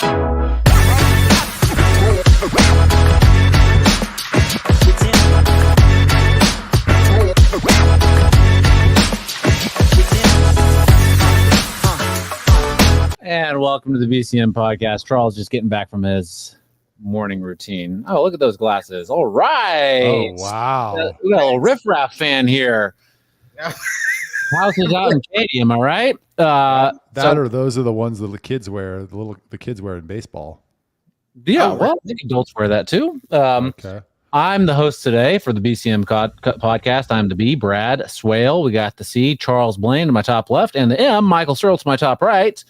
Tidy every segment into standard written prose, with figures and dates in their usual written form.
And welcome to the BCM Podcast. Charles just getting back from his morning routine. Oh, look at those glasses. All right. Oh, wow. We got a little riffraff fan here. House is out in Katy, am I right? Or those are the ones that the kids wear, the kids wear in baseball. Yeah, well, I think adults wear that too. Okay. I'm the host today for the BCM Podcast. I'm the B, Brad Swail. We got the C, Charles Blain to my top left, and the M, Michael Searle to my top right.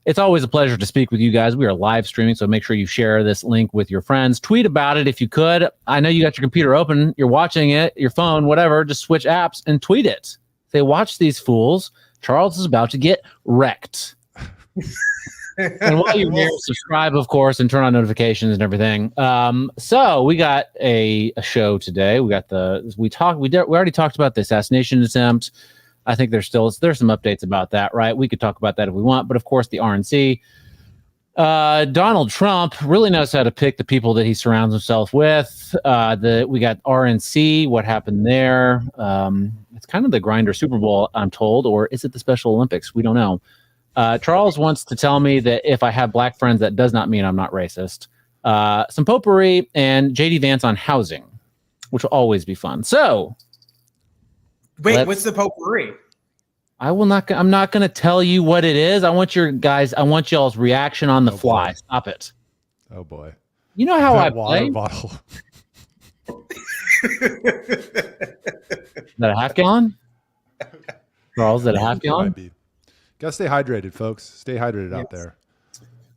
It's always a pleasure to speak with you guys. We are live streaming, so make sure you share this link with your friends. Tweet about it if you could. I know you got your computer open. You're watching it, your phone, whatever. Just switch apps and tweet it. Say, watch these fools. Charles is about to get wrecked. And while you're here, subscribe, of course, and turn on notifications and everything. So we got a show today. We already talked about the assassination attempt. I think there's some updates about that, right? We could talk about that if we want, but of course the RNC. Donald Trump really knows how to pick the people that he surrounds himself with. We got RNC, what happened there? It's kind of the grinder Super Bowl, I'm told, or is it the Special Olympics? We don't know. Charles wants to tell me that if I have black friends, that does not mean I'm not racist. Some potpourri and JD Vance on housing, which will always be fun. So. Wait, what's the potpourri? I'm not going to tell you what it is. I want y'all's reaction on the fly. Boy. Stop it. Oh boy. You know how I water play? Bottle. Is that a half gallon? Charles, is that a half gallon? Might be. Gotta stay hydrated, folks. Stay hydrated out there.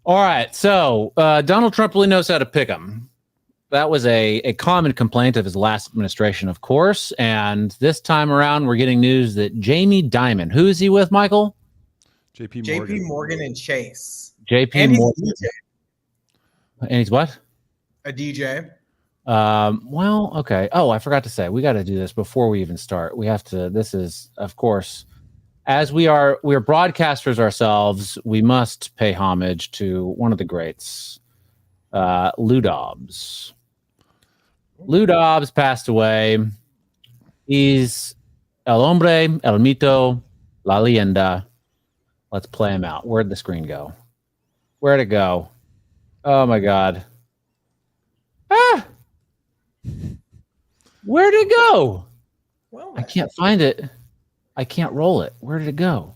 All right. So Donald Trump really knows how to pick them. That was a common complaint of his last administration, of course. And this time around, we're getting news that Jamie Dimon, who is he with, Michael? JP Morgan and Chase. JP Morgan. And he's what? A DJ. Well, okay. Oh, I forgot to say, we got to do this before we even start. We have to, this is, of course, as we're broadcasters ourselves, we must pay homage to one of the greats, Lou Dobbs. Lou Dobbs passed away. He's El Hombre, El Mito, La Leyenda. Let's play him out. Where'd the screen go? Where'd it go? Oh, my God. Ah! Where'd it go? Well, I can't find it. I can't roll it. Where did it go?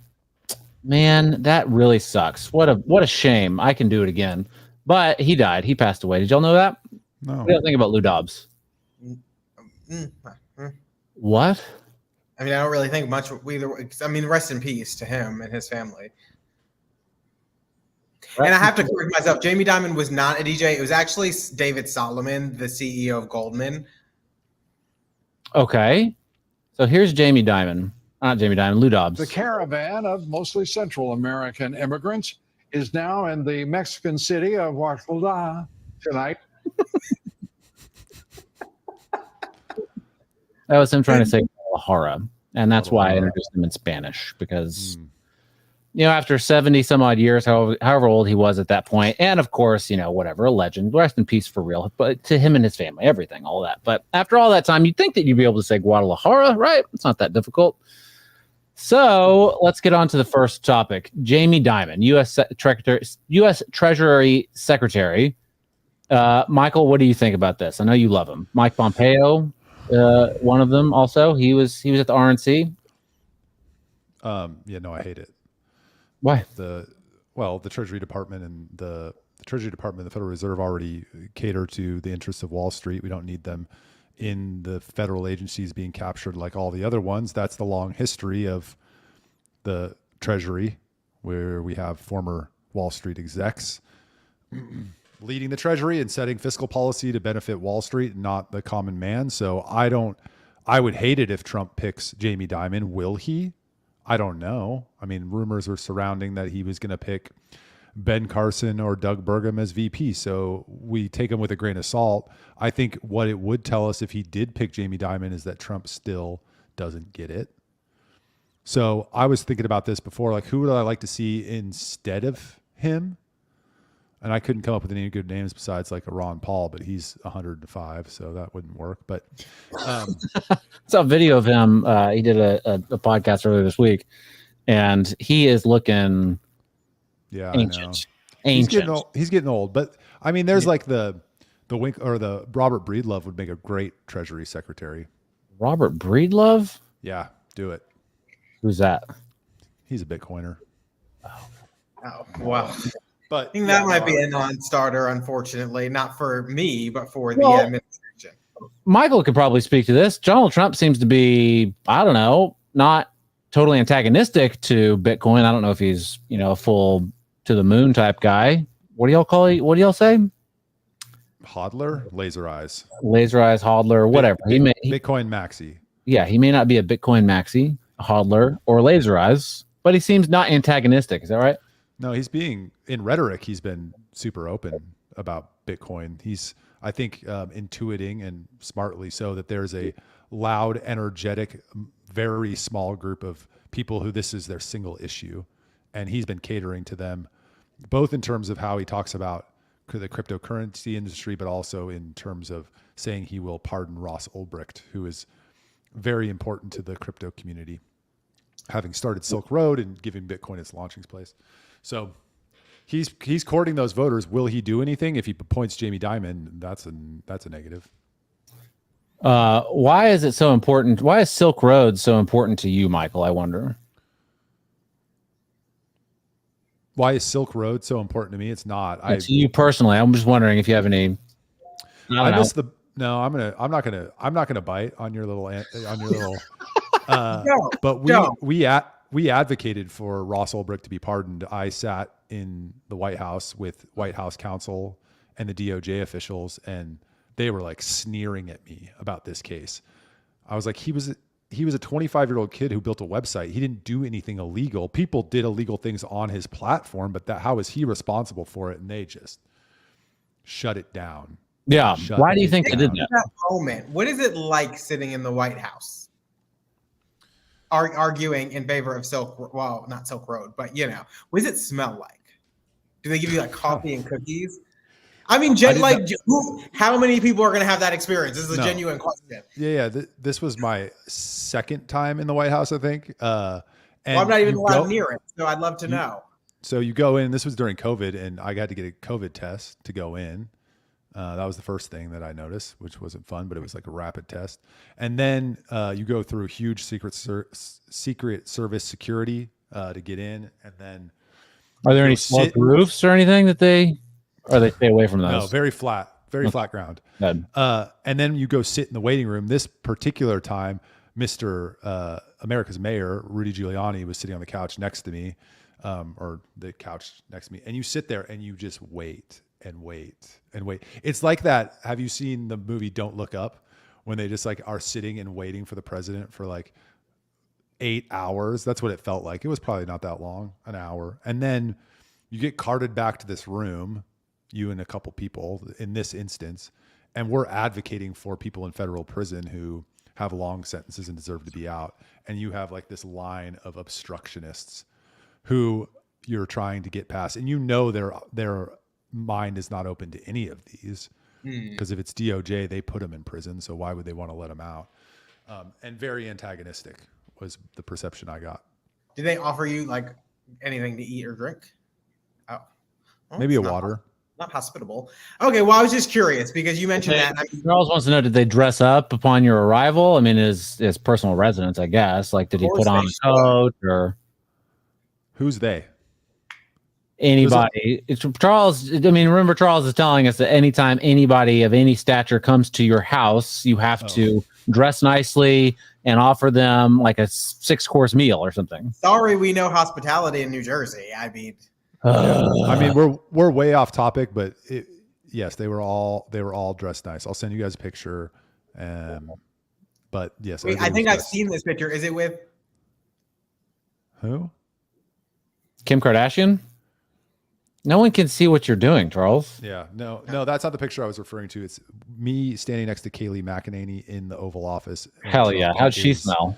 Man, that really sucks. What a shame. I can do it again. But he died. He passed away. Did y'all know that? No. What do you think about Lou Dobbs? What? I mean, I don't really think much either. I mean, rest in peace to him and his family. And I have to correct myself. Jamie Dimon was not a DJ. It was actually David Solomon, the CEO of Goldman. Okay. So here's Jamie Dimon. Not Jamie Dimon, Lou Dobbs. The caravan of mostly Central American immigrants is now in the Mexican city of Oaxaca tonight. That was him trying to say Guadalajara. And that's why I introduced him in Spanish, because, after 70 some odd years, however old he was at that point, and of course, whatever, a legend, rest in peace for real, but to him and his family, everything, all that. But after all that time, you'd think that you'd be able to say Guadalajara, right? It's not that difficult. So let's get on to the first topic. Jamie Dimon, U.S. Treasury Secretary. Michael, what do you think about this? I know you love him. Mike Pompeo, one of them also. He was at the RNC. No, I hate it. Why? The Treasury Department and the Treasury Department and the Federal Reserve already cater to the interests of Wall Street. We don't need them in the federal agencies being captured like all the other ones. That's the long history of the Treasury, where we have former Wall Street execs leading the Treasury and setting fiscal policy to benefit Wall Street, not the common man. So I would hate it if Trump picks Jamie Dimon. Will he? I don't know. I mean, rumors are surrounding that he was going to pick Ben Carson or Doug Burgum as VP. So we take him with a grain of salt. I think what it would tell us if he did pick Jamie Dimon is that Trump still doesn't get it. So I was thinking about this before, like, who would I like to see instead of him? And I couldn't come up with any good names besides like a Ron Paul, but he's 105, so that wouldn't work. But saw a video of him. He did a podcast earlier this week, and he is looking ancient. He's getting old. But I mean, there's like the Wink or the Robert Breedlove would make a great Treasury Secretary. Robert Breedlove? Yeah, do it. Who's that? He's a Bitcoiner. Oh, wow. But I think that might be a non-starter, unfortunately, not for me, but for the administration. Michael could probably speak to this. Donald Trump seems to be, I don't know, not totally antagonistic to Bitcoin. I don't know if he's, a full to the moon type guy. What do y'all call it? What do y'all say? Hodler, laser eyes, hodler, whatever. Bitcoin maxi. Yeah, he may not be a Bitcoin maxi, a hodler, or laser eyes, but he seems not antagonistic. Is that right? No, he's being in rhetoric. He's been super open about Bitcoin. He's, I think, intuiting and smartly so that there's a loud, energetic, very small group of people who this is their single issue, and he's been catering to them, both in terms of how he talks about the cryptocurrency industry, but also in terms of saying he will pardon Ross Ulbricht, who is very important to the crypto community, having started Silk Road and giving Bitcoin its launching place. So he's courting those voters. Will he do anything? If he appoints Jamie Dimon, that's a negative. Why is it so important? Why is Silk Road so important to you, Michael? I wonder. Why is Silk Road so important to me? It's not. To you personally, I'm just wondering if you have any. I'm not gonna bite on your little. No, but we advocated for Ross Ulbricht to be pardoned. I sat in the White House with White House counsel and the DOJ officials, and they were like sneering at me about this case. I was like, he was a 25-year-old kid who built a website. He didn't do anything illegal. People did illegal things on his platform, but how is he responsible for it? And they just shut it down. Yeah. Why do you think they did that? Moment. What is it like sitting in the White House? Arguing in favor of not Silk Road, but what does it smell like? Do they give you like coffee and cookies? I mean, how many people are going to have that experience? This is a genuine question. Yeah. This was my second time in the White House, I think. And I'm not even allowed near it, so I'd love to know. So you go in. This was during COVID, and I got to get a COVID test to go in. That was the first thing that I noticed, which wasn't fun, but it was like a rapid test. And then you go through huge Secret Service security to get in. And then are there any sloped roofs or anything that they stay away from those? No, very flat ground. And then you go sit in the waiting room. This particular time, Mr. America's Mayor, Rudy Giuliani, was sitting on the couch next to me, or the couch next to me. And you sit there and you just wait and wait and wait. It's like that. Have you seen the movie Don't Look Up, when they just like are sitting and waiting for the president for like 8 hours? That's what it felt like. It was probably not that long, an hour. And then you get carted back to this room, you and a couple people in this instance, and we're advocating for people in federal prison who have long sentences and deserve to be out. And you have like this line of obstructionists who you're trying to get past, and their mind is not open to any of these, because if it's DOJ, they put them in prison. So why would they want to let them out? And very antagonistic was the perception I got. Did they offer you like anything to eat or drink? Well, maybe a water. Not hospitable. Okay, well, I was just curious because you mentioned that. Charles wants to know: did they dress up upon your arrival? I mean, his personal residence, I guess. Like, did he put on a coat or? Who's they? Anybody. It's Charles. I mean, remember, Charles is telling us that anytime anybody of any stature comes to your house, you have to dress nicely and offer them like a 6-course meal or something. Sorry, we know hospitality in New Jersey. I mean, we're way off topic, but yes, they were all dressed nice. I'll send you guys a picture. But yes, I think I've seen this picture. Is it with who? Kim Kardashian? No one can see what you're doing, Charles. Yeah, no, that's not the picture I was referring to. It's me standing next to Kayleigh McEnany in the Oval Office. Hell yeah. How'd she smell?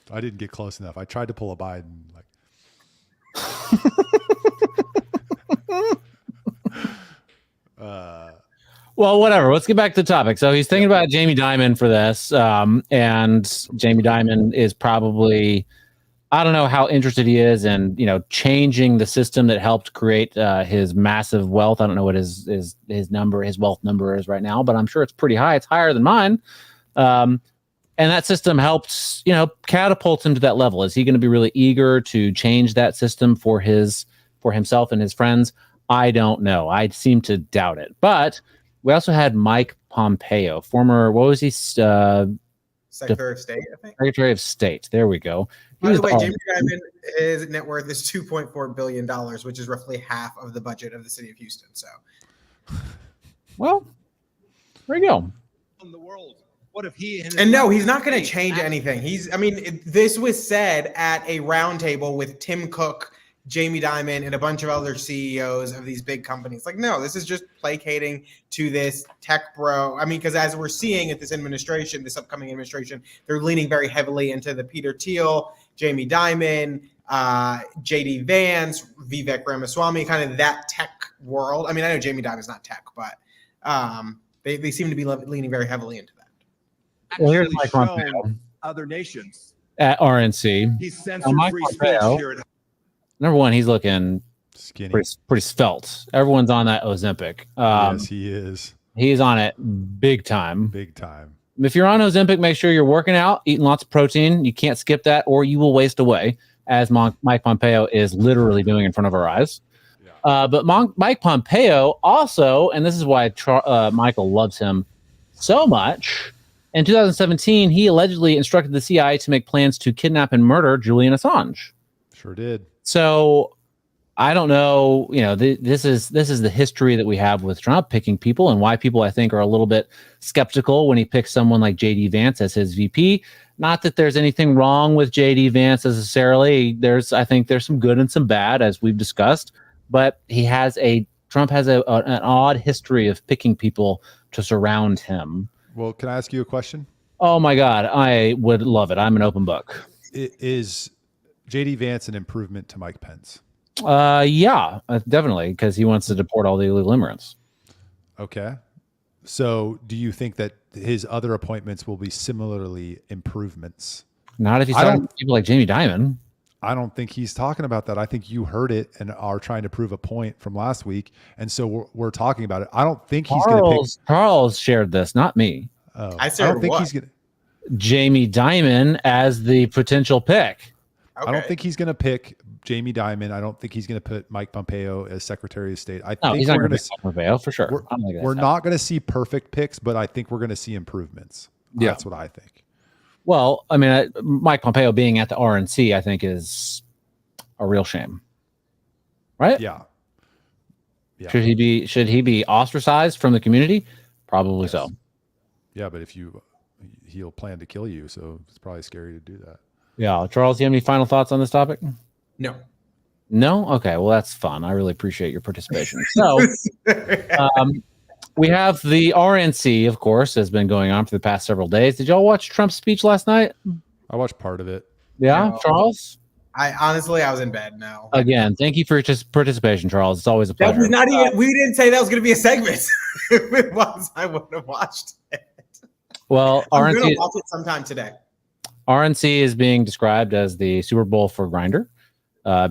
I didn't get close enough. I tried to pull a Biden. Well, whatever. Let's get back to the topic. So he's thinking about Jamie Dimon for this, and Jamie Dimon is probably, I don't know how interested he is in, changing the system that helped create his massive wealth. I don't know what his wealth number is right now, but I'm sure it's pretty high. It's higher than mine. And that system helped, catapult him to that level. Is he going to be really eager to change that system for himself and his friends? I don't know. I seem to doubt it. But we also had Mike Pompeo, former, what was he? Secretary of State, I think. Secretary of State. There we go. By the way, Jamie Dimon, his net worth is $2.4 billion, which is roughly half of the budget of the city of Houston. So, well, there you go. In the world. What if he and no, he's not going to change anything. This was said at a roundtable with Tim Cook, Jamie Dimon, and a bunch of other CEOs of these big companies. Like, no, this is just placating to this tech bro. Because as we're seeing at this upcoming administration, they're leaning very heavily into the Peter Thiel, Jamie Dimon, JD Vance, Vivek Ramaswamy, kind of that tech world. I know Jamie Dimon's not tech, but they seem to be leaning very heavily into that. Well, here's Mike Pompeo other nations at RNC. He's censored free speech here at Number one, he's looking Skinny. pretty svelte. Everyone's on that Ozempic. Yes, he is. He's on it big time. Big time. If you're on Ozempic, make sure you're working out, eating lots of protein. You can't skip that, or you will waste away, as Mike Pompeo is literally doing in front of our eyes. Yeah. But Mike Pompeo also, and this is why Michael loves him so much, in 2017, he allegedly instructed the CIA to make plans to kidnap and murder Julian Assange. Sure did. So I don't know, this is the history that we have with Trump picking people, and why people, I think, are a little bit skeptical when he picks someone like JD Vance as his VP. Not that there's anything wrong with JD Vance necessarily. I think there's some good and some bad, as we've discussed, but Trump has an odd history of picking people to surround him. Well, can I ask you a question? Oh my God, I would love it. I'm an open book. Is JD Vance an improvement to Mike Pence? Yeah, definitely, because he wants to deport all the illegal immigrants. Okay. So do you think that his other appointments will be similarly improvements? Not if he's talking to people like Jamie Dimon. I don't think he's talking about that. I think you heard it and are trying to prove a point from last week. And so we're talking about it. I don't think he's going to pick. Charles shared this, not me. Oh, I don't think he's going to. Jamie Dimon as the potential pick. Okay. I don't think he's going to pick Jamie Dimon. I don't think he's going to put Mike Pompeo as Secretary of State. I think he's not going to pick Pompeo for sure. We're not going to see perfect picks, but I think we're going to see improvements. Yeah. That's what I think. Well, Mike Pompeo being at the RNC, I think, is a real shame. Right? Yeah. Should he be ostracized from the community? Probably so. Yeah, but he'll plan to kill you, so it's probably scary to do that. Yeah. Charles, do you have any final thoughts on this topic? No. No? Okay. Well, that's fun. I really appreciate your participation. So we have the RNC, of course, has been going on for the past several days. Did y'all watch Trump's speech last night? I watched part of it. Yeah, no. Charles? I was in bed now. Again, thank you for your participation, Charles. It's always a pleasure. That was not even, we didn't say that was going to be a segment. If it was, I wouldn't have watched it. Well, I'm going to watch it sometime today. RNC is being described as the Super Bowl for Grindr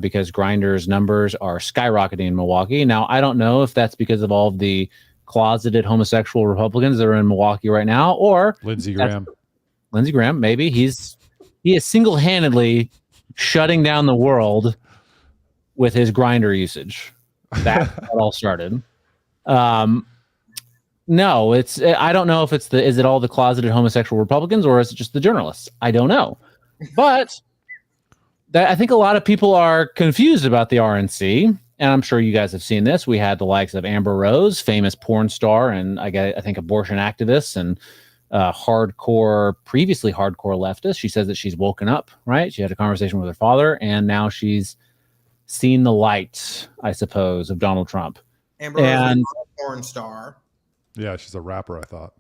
because Grindr's numbers are skyrocketing in Milwaukee. Now, I don't know if that's because of all of the closeted homosexual Republicans that are in Milwaukee right now, or Lindsey Graham. Maybe he is single-handedly shutting down the world with his Grindr usage. That's how it all started. No, I don't know if is it all the closeted homosexual Republicans, or is it just the journalists? I don't know. But I think a lot of people are confused about the RNC, and I'm sure you guys have seen this. We had the likes of Amber Rose, famous porn star, and I think abortion activist and previously hardcore leftist. She says that she's woken up, right? She had a conversation with her father, and now she's seen the light, I suppose, of Donald Trump. Amber Rose is a porn star. Yeah, she's a rapper, I thought.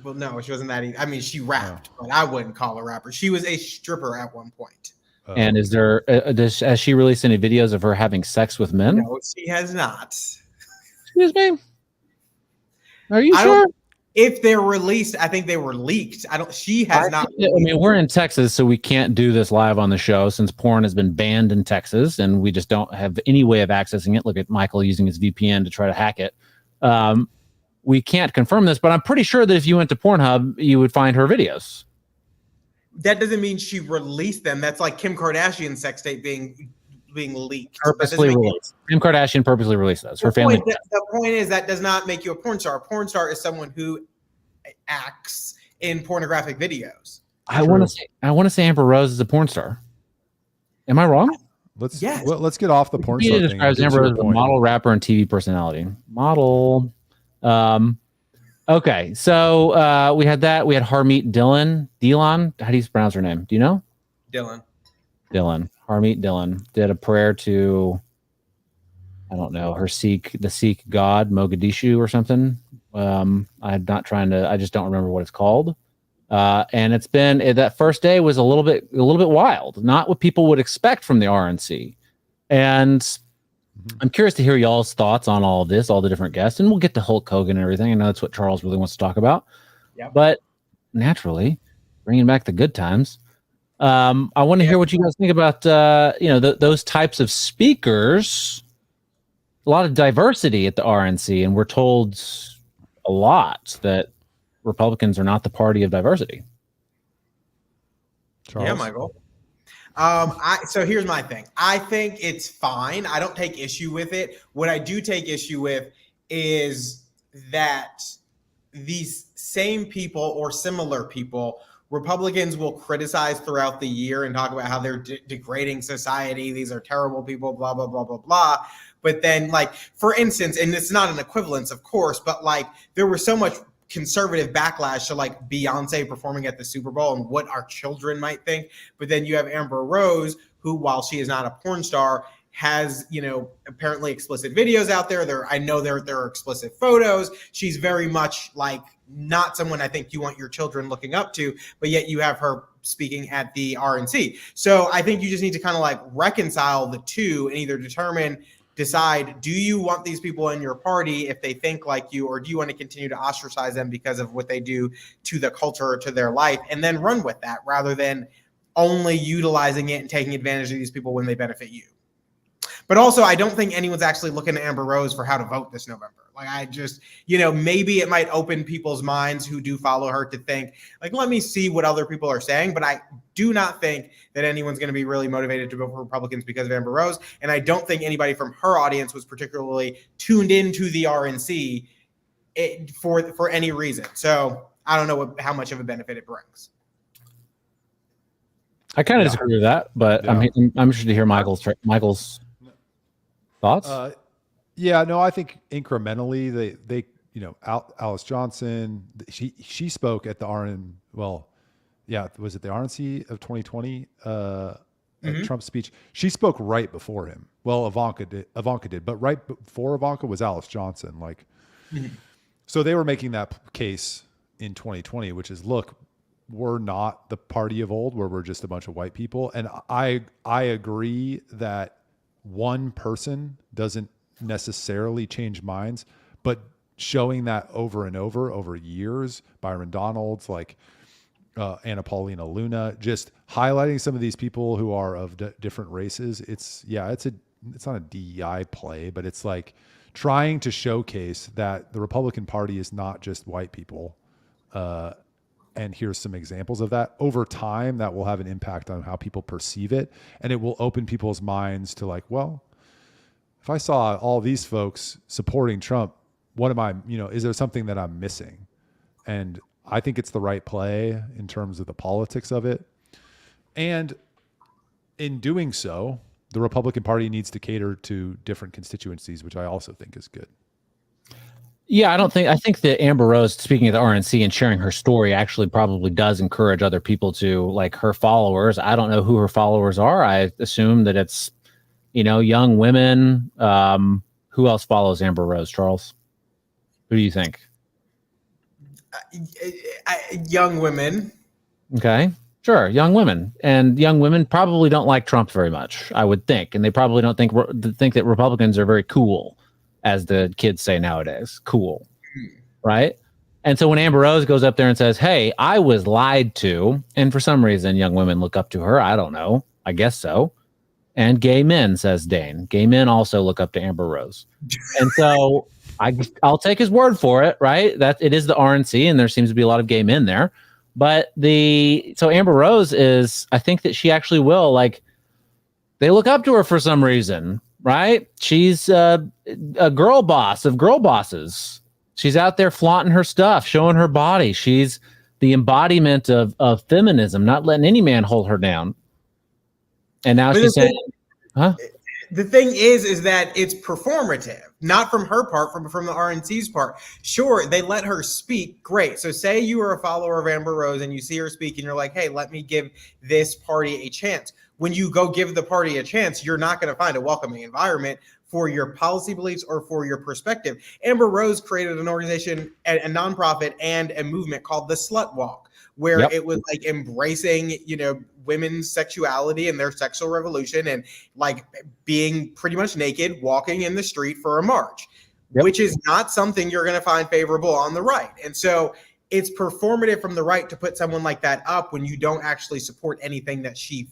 Well, no, she wasn't that either. She rapped, but I wouldn't call her a rapper. She was a stripper at one point. And is there has she released any videos of her having sex with men? No, she has not. Excuse me. Are you I sure? don't. If they're released, I think they were leaked. I don't. She has not. I mean, we're in Texas, so we can't do this live on the show since porn has been banned in Texas, and we just don't have any way of accessing it. Look at Michael using his VPN to try to hack it. We can't confirm this, but I'm pretty sure that if you went to Pornhub, you would find her videos. That doesn't mean she released them. That's like Kim Kardashian's sex tape being leaked. Purposely released. Kim Kardashian purposely released those. Her family. The point is that does not make you a porn star. A porn star is someone who acts in pornographic videos. I want to say Amber Rose is a porn star. Am I wrong? Let's get off the porn star thing. Describes Amber Rose as a model, rapper, and TV personality. Model. Okay, so we had that. We had Harmeet Dillon. How do you pronounce her name? Do you know? Dylan. Harmeet Dillon did a prayer to, I don't know, the Sikh god Mogadishu or something. I'm not trying to. I just don't remember what it's called. And it's been that first day was a little bit wild, not what people would expect from the RNC. And I'm curious to hear y'all's thoughts on all of this, all the different guests, and we'll get to Hulk Hogan and everything. I know that's what Charles really wants to talk about. Yeah. But naturally, bringing back the good times. I want to hear what you guys think about those types of speakers. A lot of diversity at the RNC, and we're told a lot that Republicans are not the party of diversity. Charles? Yeah, Michael. So here's my thing. I think it's fine. I don't take issue with it. What I do take issue with is that these same people or similar people, Republicans will criticize throughout the year and talk about how they're degrading society. These are terrible people, blah, blah, blah, blah, blah. But then, like, for instance, and it's not an equivalence, of course, but like there was so much conservative backlash to like Beyonce performing at the Super Bowl and what our children might think. But then you have Amber Rose, who, while she is not a porn star, has, apparently explicit videos out there. I know there are explicit photos. She's very much like not someone I think you want your children looking up to, but yet you have her speaking at the RNC. So I think you just need to kind of like reconcile the two and either decide, do you want these people in your party if they think like you, or do you want to continue to ostracize them because of what they do to the culture or to their life, and then run with that rather than only utilizing it and taking advantage of these people when they benefit you. But also, I don't think anyone's actually looking to Amber Rose for how to vote this November. Like, I just, maybe it might open people's minds who do follow her to think, like, let me see what other people are saying. But I do not think that anyone's going to be really motivated to vote for Republicans because of Amber Rose. And I don't think anybody from her audience was particularly tuned into the RNC for any reason. So I don't know how much of a benefit it brings. I kind of disagree with that, but yeah. I'm interested to hear Michael's thoughts. I think incrementally they Alice Johnson, she spoke at the RN. Well, yeah, was it the RNC of 2020? Trump's speech. She spoke right before him. Well, Ivanka did, but right before Ivanka was Alice Johnson. So they were making that case in 2020, which is, look, we're not the party of old where we're just a bunch of white people. And I agree that one person doesn't necessarily change minds, but showing that over and over years, Byron Donalds, like Anna Paulina Luna, just highlighting some of these people who are of different races. It's not a DEI play, but it's like trying to showcase that the Republican Party is not just white people. And here's some examples of that. Over time, that will have an impact on how people perceive it. And it will open people's minds to like, well, if I saw all these folks supporting Trump, what am I, is there something that I'm missing? And I think it's the right play in terms of the politics of it. And in doing so, the Republican Party needs to cater to different constituencies, which I also think is good. Yeah, I think that Amber Rose, speaking at the RNC and sharing her story, actually probably does encourage other people to, like, her followers. I don't know who her followers are. I assume that it's, young women. Who else follows Amber Rose, Charles? Who do you think? Young women. Okay, sure, young women. And young women probably don't like Trump very much, I would think. And they probably don't think that Republicans are very cool, as the kids say nowadays. Cool. right? And so when Amber Rose goes up there and says, hey, I was lied to, and for some reason young women look up to her, I don't know, I guess so. And gay men, says Dane. Gay men also look up to Amber Rose. And so I'll take his word for it, right? That it is the RNC, and there seems to be a lot of gay men there. But so Amber Rose is, I think that she actually will, like, they look up to her for some reason, right? She's a girl boss of girl bosses. She's out there flaunting her stuff, showing her body. She's the embodiment of feminism, not letting any man hold her down. And now she's saying, huh? The thing is that it's performative, not from her part, from the RNC's part. Sure, they let her speak. Great. So say you are a follower of Amber Rose and you see her speak and you're like, hey, let me give this party a chance. When you go give the party a chance, you're not going to find a welcoming environment for your policy beliefs or for your perspective. Amber Rose created an organization, a nonprofit, and a movement called the Slut Walk, where it was like embracing, women's sexuality and their sexual revolution, and like being pretty much naked, walking in the street for a march, which is not something you're going to find favorable on the right. And so it's performative from the right to put someone like that up when you don't actually support anything that she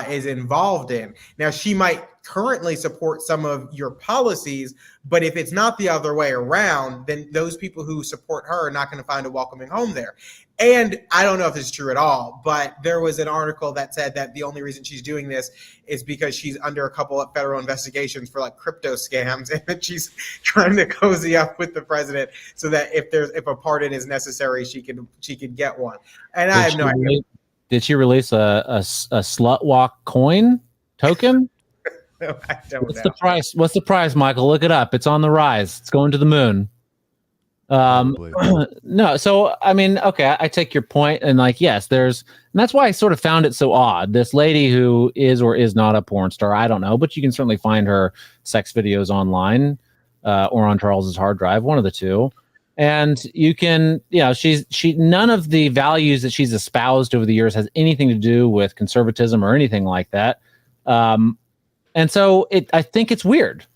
is involved in. Now, she might currently support some of your policies, but if it's not the other way around, then those people who support her are not going to find a welcoming home there. And I don't know if it's true at all, but there was an article that said that the only reason she's doing this is because she's under a couple of federal investigations for like crypto scams, and that she's trying to cozy up with the president so that if a pardon is necessary, she could get one. And I have no idea. Did she release a slut walk coin token? No, I don't know. The price? What's the price, Michael? Look it up. It's on the rise. It's going to the moon. No, so I mean, okay, I take your point, and like, yes, and that's why I sort of found it so odd. This lady who is or is not a porn star, I don't know, but you can certainly find her sex videos online or on Charles's hard drive, one of the two. And you can, she none of the values that she's espoused over the years has anything to do with conservatism or anything like that. And so I think it's weird,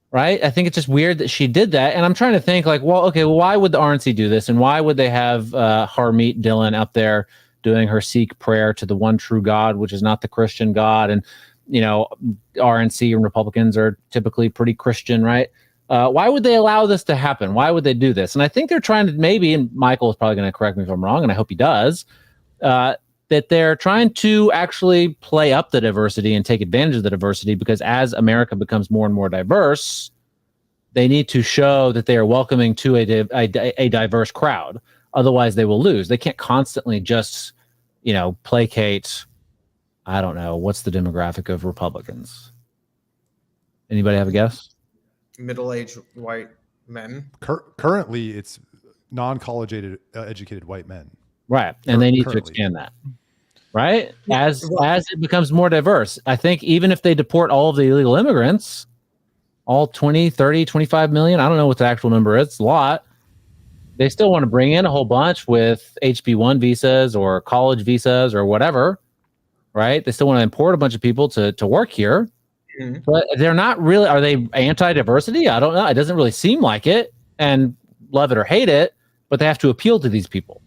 right? I think it's just weird that she did that. And I'm trying to think like, why would the RNC do this? And why would they have Harmeet Dillon up there doing her Sikh prayer to the one true God, which is not the Christian God? And, RNC and Republicans are typically pretty Christian, right? Why would they allow this to happen? Why would they do this? And I think they're trying to maybe, and Michael is probably going to correct me if I'm wrong, and I hope he does, that they're trying to actually play up the diversity and take advantage of the diversity, because as America becomes more and more diverse, they need to show that they are welcoming to a diverse crowd. Otherwise, they will lose. They can't constantly just, placate, I don't know, what's the demographic of Republicans? Anybody have a guess? Middle-aged white men. Currently, it's non-college educated white men. Right, and they need to expand that. Right, as it becomes more diverse. I think even if they deport all of the illegal immigrants, all 20, 30, 25 million, I don't know what the actual number is, it's a lot. They still want to bring in a whole bunch with HB1 visas or college visas or whatever, right? They still want to import a bunch of people to work here. Mm-hmm. But they're not really, are they anti-diversity? I don't know. It doesn't really seem like it, and love it or hate it, but they have to appeal to these people.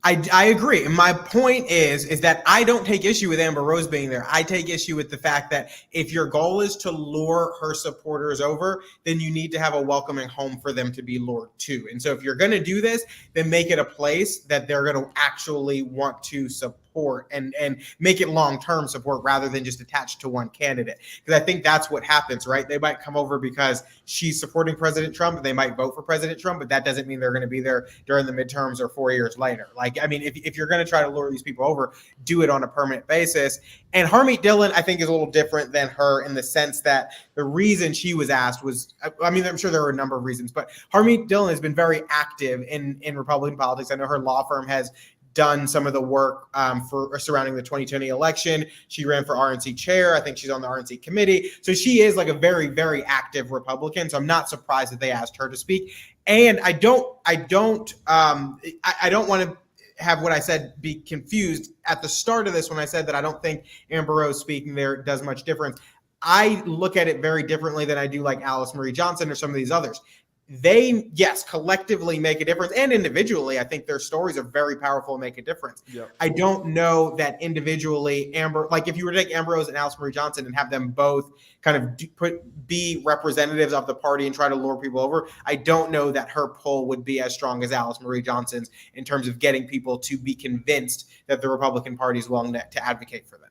I agree. And my point is that I don't take issue with Amber Rose being there. I take issue with the fact that if your goal is to lure her supporters over, then you need to have a welcoming home for them to be lured to. And so if you're going to do this, then make it a place that they're going to actually want to support and make it long-term support rather than just attached to one candidate. Because I think that's what happens, right? They might come over because she's supporting President Trump, and they might vote for President Trump, but that doesn't mean they're going to be there during the midterms or 4 years later. Like, I mean, if you're going to try to lure these people over, do it on a permanent basis. And Harmeet Dillon, I think, is a little different than her in the sense that the reason she was asked was, I mean, I'm sure there were a number of reasons, but Harmeet Dillon has been very active in Republican politics. I know her law firm has done some of the work for surrounding the 2020 election. She ran for RNC chair. I think she's on the RNC committee. So she is like a very, very active Republican. So I'm not surprised that they asked her to speak. And I don't want to have what I said be confused at the start of this when I said that I don't think Amber Rose speaking there does much difference. I look at it very differently than I do like Alice Marie Johnson or some of these others. They, yes, collectively make a difference, and individually, I think their stories are very powerful and make a difference. Yep. I don't know that individually, like if you were to take Ambrose and Alice Marie Johnson and have them both kind of be representatives of the party and try to lure people over, I don't know that her pull would be as strong as Alice Marie Johnson's in terms of getting people to be convinced that the Republican Party is willing to advocate for them.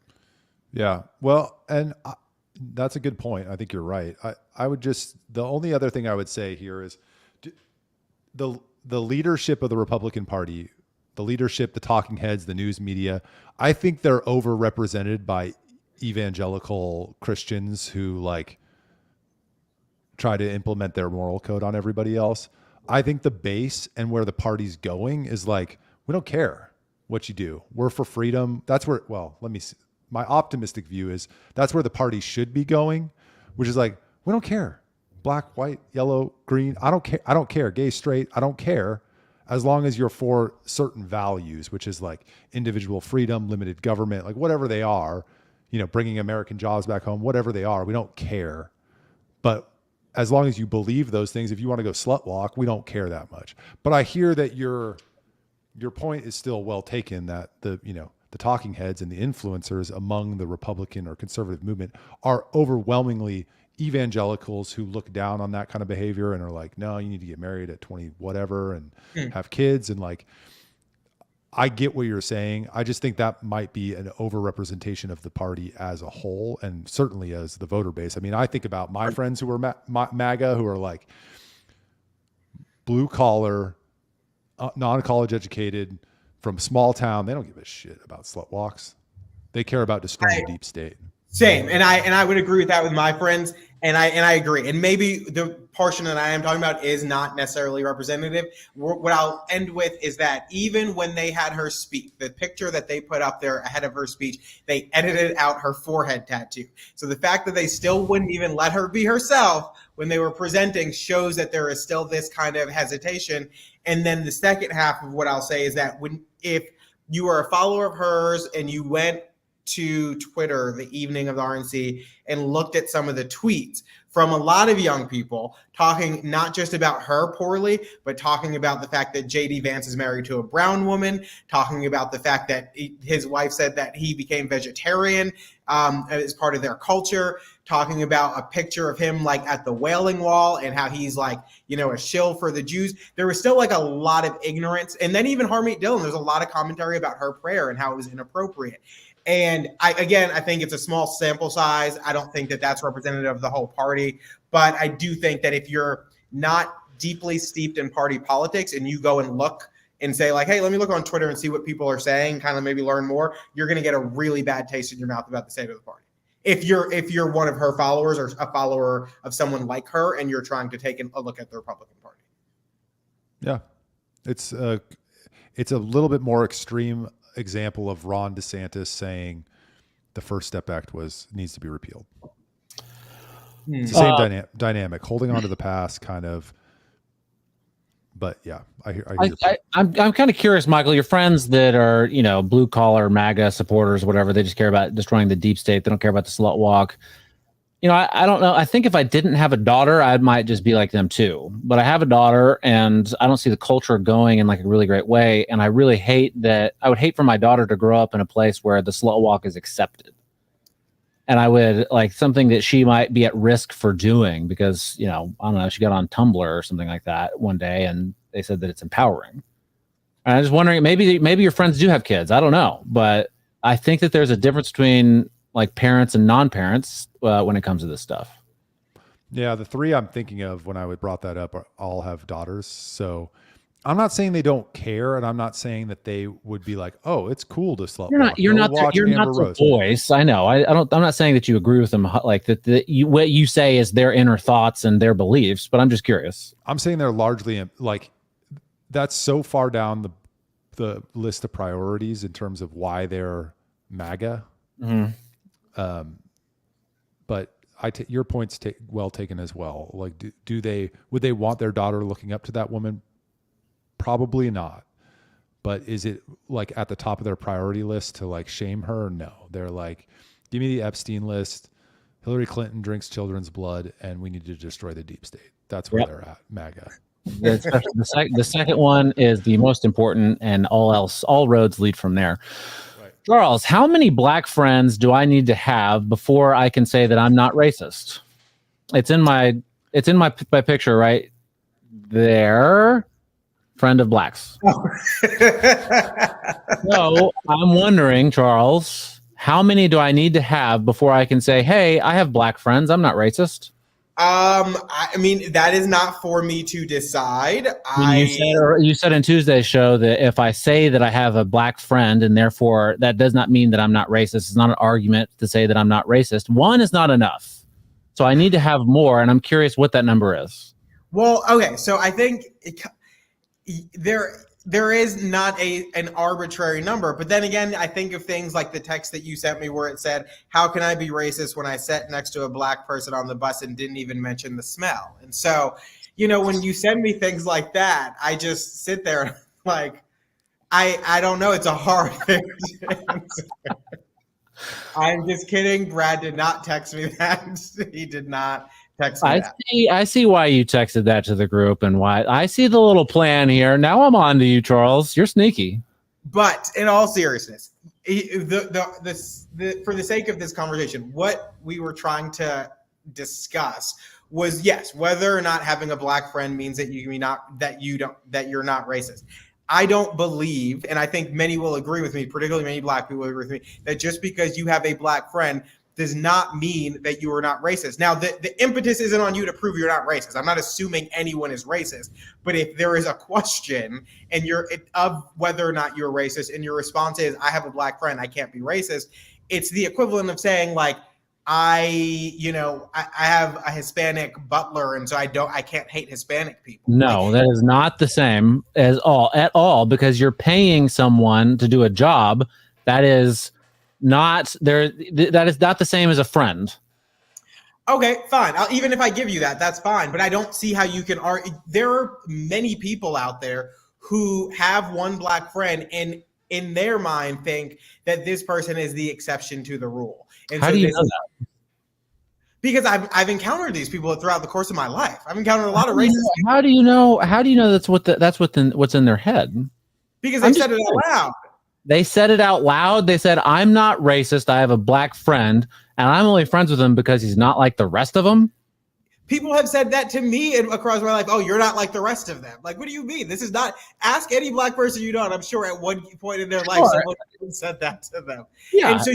Yeah, well, and that's a good point. I think you're right. I would just, the only other thing I would say here is the leadership of the Republican Party, the leadership, the talking heads, the news media, I think they're overrepresented by evangelical Christians who like try to implement their moral code on everybody else. I think the base and where the party's going is like, we don't care what you do. We're for freedom. That's where, well, let me see. My optimistic view is that's where the party should be going, which is like, we don't care. Black, white, yellow, green. I don't care. I don't care. Gay, straight. I don't care. As long as you're for certain values, which is like individual freedom, limited government, like whatever they are, you know, bringing American jobs back home, whatever they are, we don't care. But as long as you believe those things, if you want to go slut walk, we don't care that much. But I hear that your point is still well taken, that the talking heads and the influencers among the Republican or conservative movement are overwhelmingly evangelicals who look down on that kind of behavior and are like, no, you need to get married at 20 whatever and have kids. And like, I get what you're saying. I just think that might be an overrepresentation of the party as a whole, and certainly as the voter base. I mean, I think about my friends who are MAGA, who are like blue collar, non-college educated, from small town. They don't give a shit about slut walks. They care about destroying the deep state. Same. And I would agree with that with my friends. And I agree. And maybe the portion that I am talking about is not necessarily representative. What I'll end with is that even when they had her speak, the picture that they put up there ahead of her speech, they edited out her forehead tattoo. So the fact that they still wouldn't even let her be herself when they were presenting shows that there is still this kind of hesitation. And then the second half of what I'll say is that if you are a follower of hers and you went to Twitter the evening of the RNC and looked at some of the tweets from a lot of young people talking not just about her poorly, but talking about the fact that JD Vance is married to a brown woman, talking about the fact that his wife said that he became vegetarian as part of their culture, talking about a picture of him like at the Wailing Wall and how he's like, a shill for the Jews. There was still like a lot of ignorance. And then even Harmeet Dillon, there's a lot of commentary about her prayer and how it was inappropriate. And I think it's a small sample size. I don't think that that's representative of the whole party. But I do think that if you're not deeply steeped in party politics and you go and look and say like, hey, let me look on Twitter and see what people are saying, kind of maybe learn more, you're going to get a really bad taste in your mouth about the state of the party. If you're one of her followers or a follower of someone like her and you're trying to take a look at the Republican Party. Yeah. It's a little bit more extreme example of Ron DeSantis saying the First Step Act needs to be repealed. It's the same dynamic, holding on to the past, kind of. But yeah, I hear I'm kind of curious, Michael. Your friends that are blue collar MAGA supporters, whatever, they just care about destroying the deep state. They don't care about the slut walk. I don't know. I think if I didn't have a daughter, I might just be like them too. But I have a daughter, and I don't see the culture going in like a really great way. And I really hate that. I would hate for my daughter to grow up in a place where the slut walk is accepted. And I would like something that she might be at risk for doing because, I don't know, she got on Tumblr or something like that one day and they said that it's empowering. And I'm just wondering, maybe your friends do have kids. I don't know. But I think that there's a difference between like parents and non-parents when it comes to this stuff. Yeah, the three I'm thinking of when I brought that up all have daughters. So I'm not saying they don't care, and I'm not saying that they would be like, "Oh, it's cool to slut walk." You're not the voice. I know. I'm not saying that you agree with them. Like that. What you say is their inner thoughts and their beliefs. But I'm just curious. I'm saying they're largely like that's so far down the list of priorities in terms of why they're MAGA. Mm-hmm. But your point's well taken as well. Like, would they want their daughter looking up to that woman? Probably not. But is it like at the top of their priority list to like shame her? No. They're like, give me the Epstein list. Hillary Clinton drinks children's blood, and we need to destroy the deep state. That's where they're at, MAGA. The second one is the most important, and all roads lead from there. Right. Charles, how many black friends do I need to have before I can say that I'm not racist? It's in my picture right there. Friend of blacks. So I'm wondering, Charles, how many do I need to have before I can say, hey, I have black friends, I'm not racist? I mean, that is not for me to decide. You said in Tuesday's show that if I say that I have a black friend and therefore that does not mean that I'm not racist, it's not an argument to say that I'm not racist. One is not enough. So I need to have more, and I'm curious what that number is. Well, okay, so I think there is not an arbitrary number, but then again, I think of things like the text that you sent me where it said, how can I be racist when I sat next to a black person on the bus and didn't even mention the smell? And so, when you send me things like that, I just sit there and like, I don't know. It's a hard thing to answer. I'm just kidding. Brad did not text me that. He did not text me that. I see why you texted that to the group and why. I see the little plan here. Now I'm on to you, Charles. You're sneaky. But in all seriousness, for the sake of this conversation, what we were trying to discuss was, yes, whether or not having a black friend means that you're not racist. I don't believe, and I think many will agree with me, particularly many black people will agree with me, that just because you have a black friend does not mean that you are not racist. Now, the impetus isn't on you to prove you're not racist. I'm not assuming anyone is racist. But if there is a question and of whether or not you're racist, and your response is, I have a black friend, I can't be racist, it's the equivalent of saying, like, I have a Hispanic butler, and so I can't hate Hispanic people. No, that is not the same at all, because you're paying someone to do a job that is not there. That is not the same as a friend. Okay, fine. Even if I give you that, that's fine. But I don't see how you can argue. There are many people out there who have one black friend and in their mind think that this person is the exception to the rule. And how do you know that? Because I've encountered these people throughout the course of my life. I've encountered a lot of racists. How do you know that's what's in their head? Because they said it out loud. They said it out loud. They said, I'm not racist. I have a black friend, and I'm only friends with him because he's not like the rest of them. People have said that to me across my life. Oh, you're not like the rest of them. Like, what do you mean? This is not. Ask any black person you know, and I'm sure at one point in their life, someone said that to them. Yeah. And so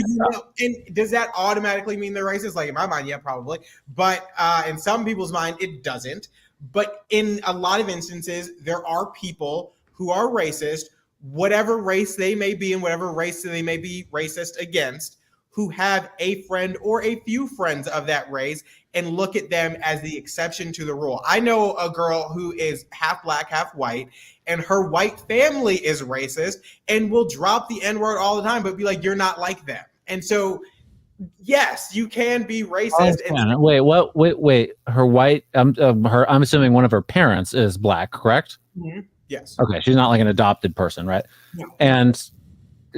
and does that automatically mean they're racist? Like in my mind, yeah, probably. But in some people's mind, it doesn't. But in a lot of instances, there are people who are racist, whatever race they may be and whatever race they may be racist against, who have a friend or a few friends of that race and look at them as the exception to the rule. I know a girl who is half black, half white, and her white family is racist and will drop the N-word all the time, but be like, you're not like them. And so, yes, you can be racist. Wait. Her white, I'm assuming one of her parents is black, correct? Mm-hmm. Yes. Okay, she's not like an adopted person, right? No. And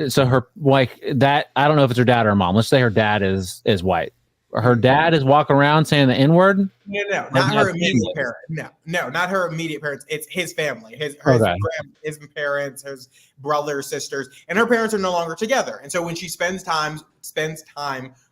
so her, like, that, I don't know if it's her dad or her mom. Let's say her dad is white. Her dad is walking around saying the N-word? No, not her immediate parents. No, not her immediate parents. It's his family, his parents, his brothers, sisters, and her parents are no longer together. And so when she spends time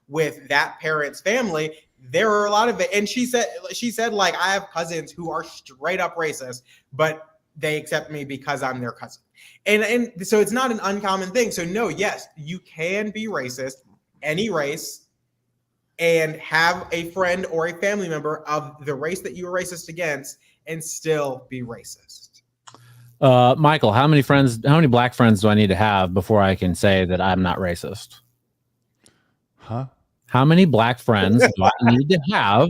with that parent's family, there are a lot of it. And she said, like, I have cousins who are straight up racist, but they accept me because I'm their cousin. And so it's not an uncommon thing. So no, yes, you can be racist, any race, and have a friend or a family member of the race that you were racist against and still be racist. Michael, how many black friends do I need to have before I can say that I'm not racist? Huh? How many black friends do I need to have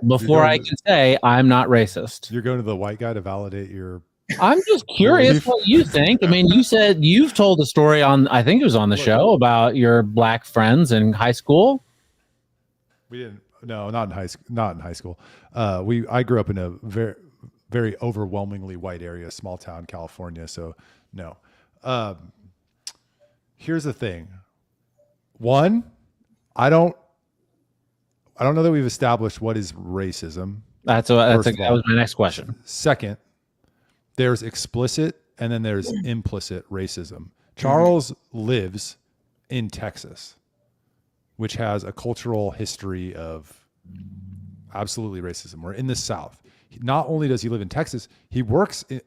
before I can say I'm not racist? You're going to the white guy to validate your... I'm just curious what you think. I mean, you said you've told a story I think it was on the show about your black friends in high school. We didn't. No, not in high school. I grew up in a very, very overwhelmingly white area, small town, California. So no. Here's the thing. One, I don't know that we've established what is racism. That was my next question. Second, there's explicit and then there's implicit racism. Charles lives in Texas, which has a cultural history of absolutely racism. We're in the South. Not only does he live in Texas, he works in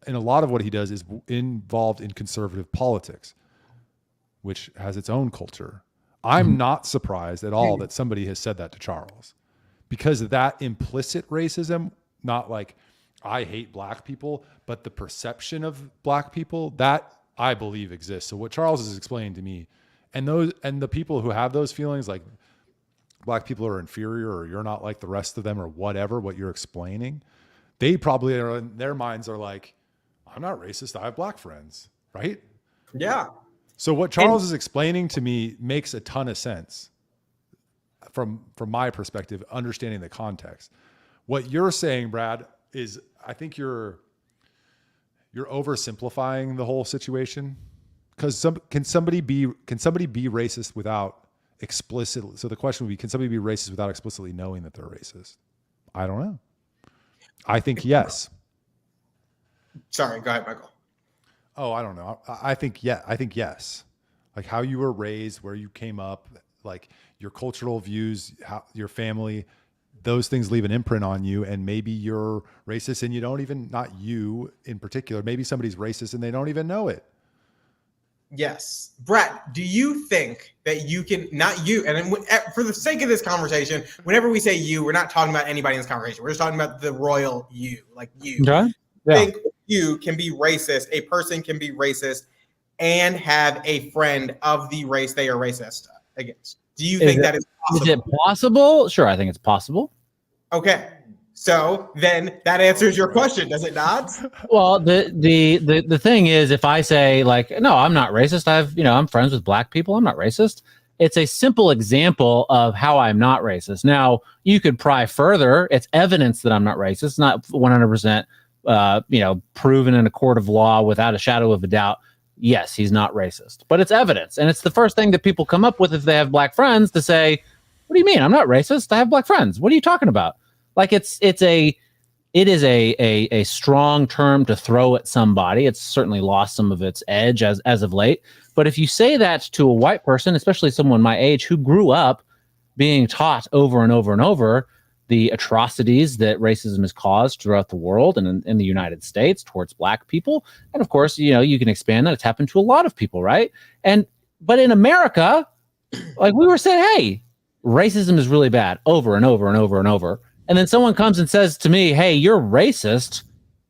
a lot of what he does is involved in conservative politics, which has its own culture. I'm not surprised at all that somebody has said that to Charles, because of that implicit racism, not like I hate black people, but the perception of black people that I believe exists. So what Charles is explaining to me, and the people who have those feelings, like black people are inferior or you're not like the rest of them or whatever, what you're explaining, they probably are in their minds are like, I'm not racist. I have black friends, right? Yeah. So what Charles is explaining to me makes a ton of sense from my perspective, understanding the context. What you're saying, Brad, is I think you're oversimplifying the whole situation. Because can somebody be racist without explicitly? So the question would be, can somebody be racist without explicitly knowing that they're racist? I don't know. I think yes. Sorry, go ahead, Michael. Oh, I don't know. I think yes. Like how you were raised, where you came up, like your cultural views, how your family, those things leave an imprint on you. And maybe you're racist and you don't even, not you in particular, maybe somebody's racist and they don't even know it. Yes. Brad, do you think that you can, not you, and for the sake of this conversation, whenever we say you, we're not talking about anybody in this conversation. We're just talking about the royal you, like you. Okay. Yeah. Think you can be racist, a person can be racist and have a friend of the race they are racist against. Do you think that is possible? Is it possible? Sure, I think it's possible. Okay. So then that answers your question, does it not? Well, the thing is, if I say like, no, I'm not racist. I'm friends with black people. I'm not racist. It's a simple example of how I'm not racist. Now you could pry further. It's evidence that I'm not racist. Not 100%, proven in a court of law without a shadow of a doubt. Yes, he's not racist, but it's evidence. And it's the first thing that people come up with if they have black friends to say, what do you mean? I'm not racist. I have black friends. What are you talking about? Like it is a strong term to throw at somebody. It's certainly lost some of its edge as of late. But if you say that to a white person, especially someone my age who grew up being taught over and over and over the atrocities that racism has caused throughout the world and in the United States towards black people, and of course, you can expand that. It's happened to a lot of people, right? But in America, like we were saying, hey, racism is really bad over and over and over and over. And then someone comes and says to me, hey, you're racist.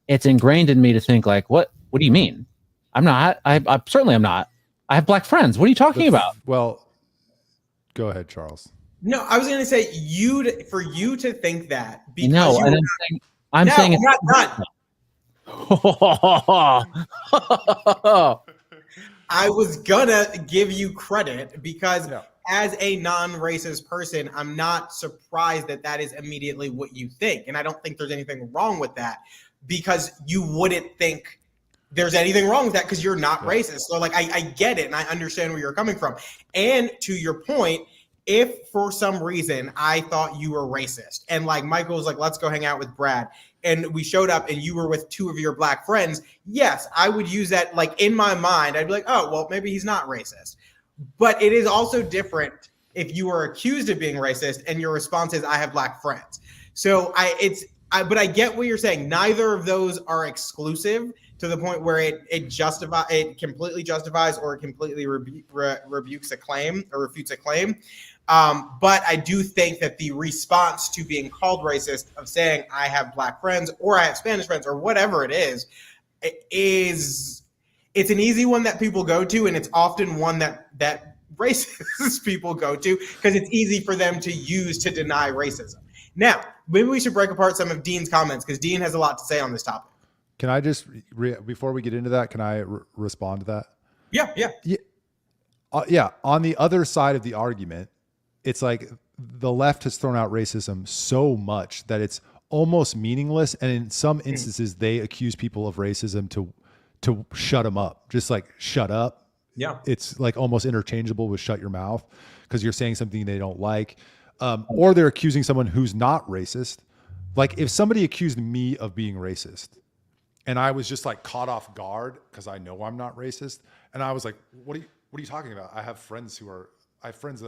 It's ingrained in me to think like, what do you mean? I'm not. I certainly am not. I have black friends. What are you talking about? Well, go ahead, Charles. No, I was going to say for you to think that because no, and I'm saying it's not done. I was gonna give you credit because as a non-racist person, I'm not surprised that is immediately what you think. And I don't think there's anything wrong with that because you wouldn't think there's anything wrong with that because you're not racist. So like, I get it and I understand where you're coming from. And to your point, if for some reason I thought you were racist and like Michael was like, let's go hang out with Brad and we showed up and you were with two of your black friends, yes, I would use that like in my mind. I'd be like, oh, well, maybe he's not racist. But it is also different if you were accused of being racist and your response is, I have black friends. So but I get what you're saying. Neither of those are exclusive to the point where it completely justifies or it completely rebukes a claim or refutes a claim. But I do think that the response to being called racist of saying I have black friends or I have Spanish friends or whatever it's an easy one that people go to, and it's often one that racist people go to because it's easy for them to use to deny racism. Now, maybe we should break apart some of Dean's comments because Dean has a lot to say on this topic. Can I just, before we get into that, can I respond to that? Yeah. On the other side of the argument, it's like the left has thrown out racism so much that it's almost meaningless. And in some instances, they accuse people of racism to shut them up, just like shut up. Yeah. It's like almost interchangeable with shut your mouth because you're saying something they don't like. or they're accusing someone who's not racist. Like if somebody accused me of being racist and I was just like caught off guard because I know I'm not racist, and I was like, what are you talking about? I have friends that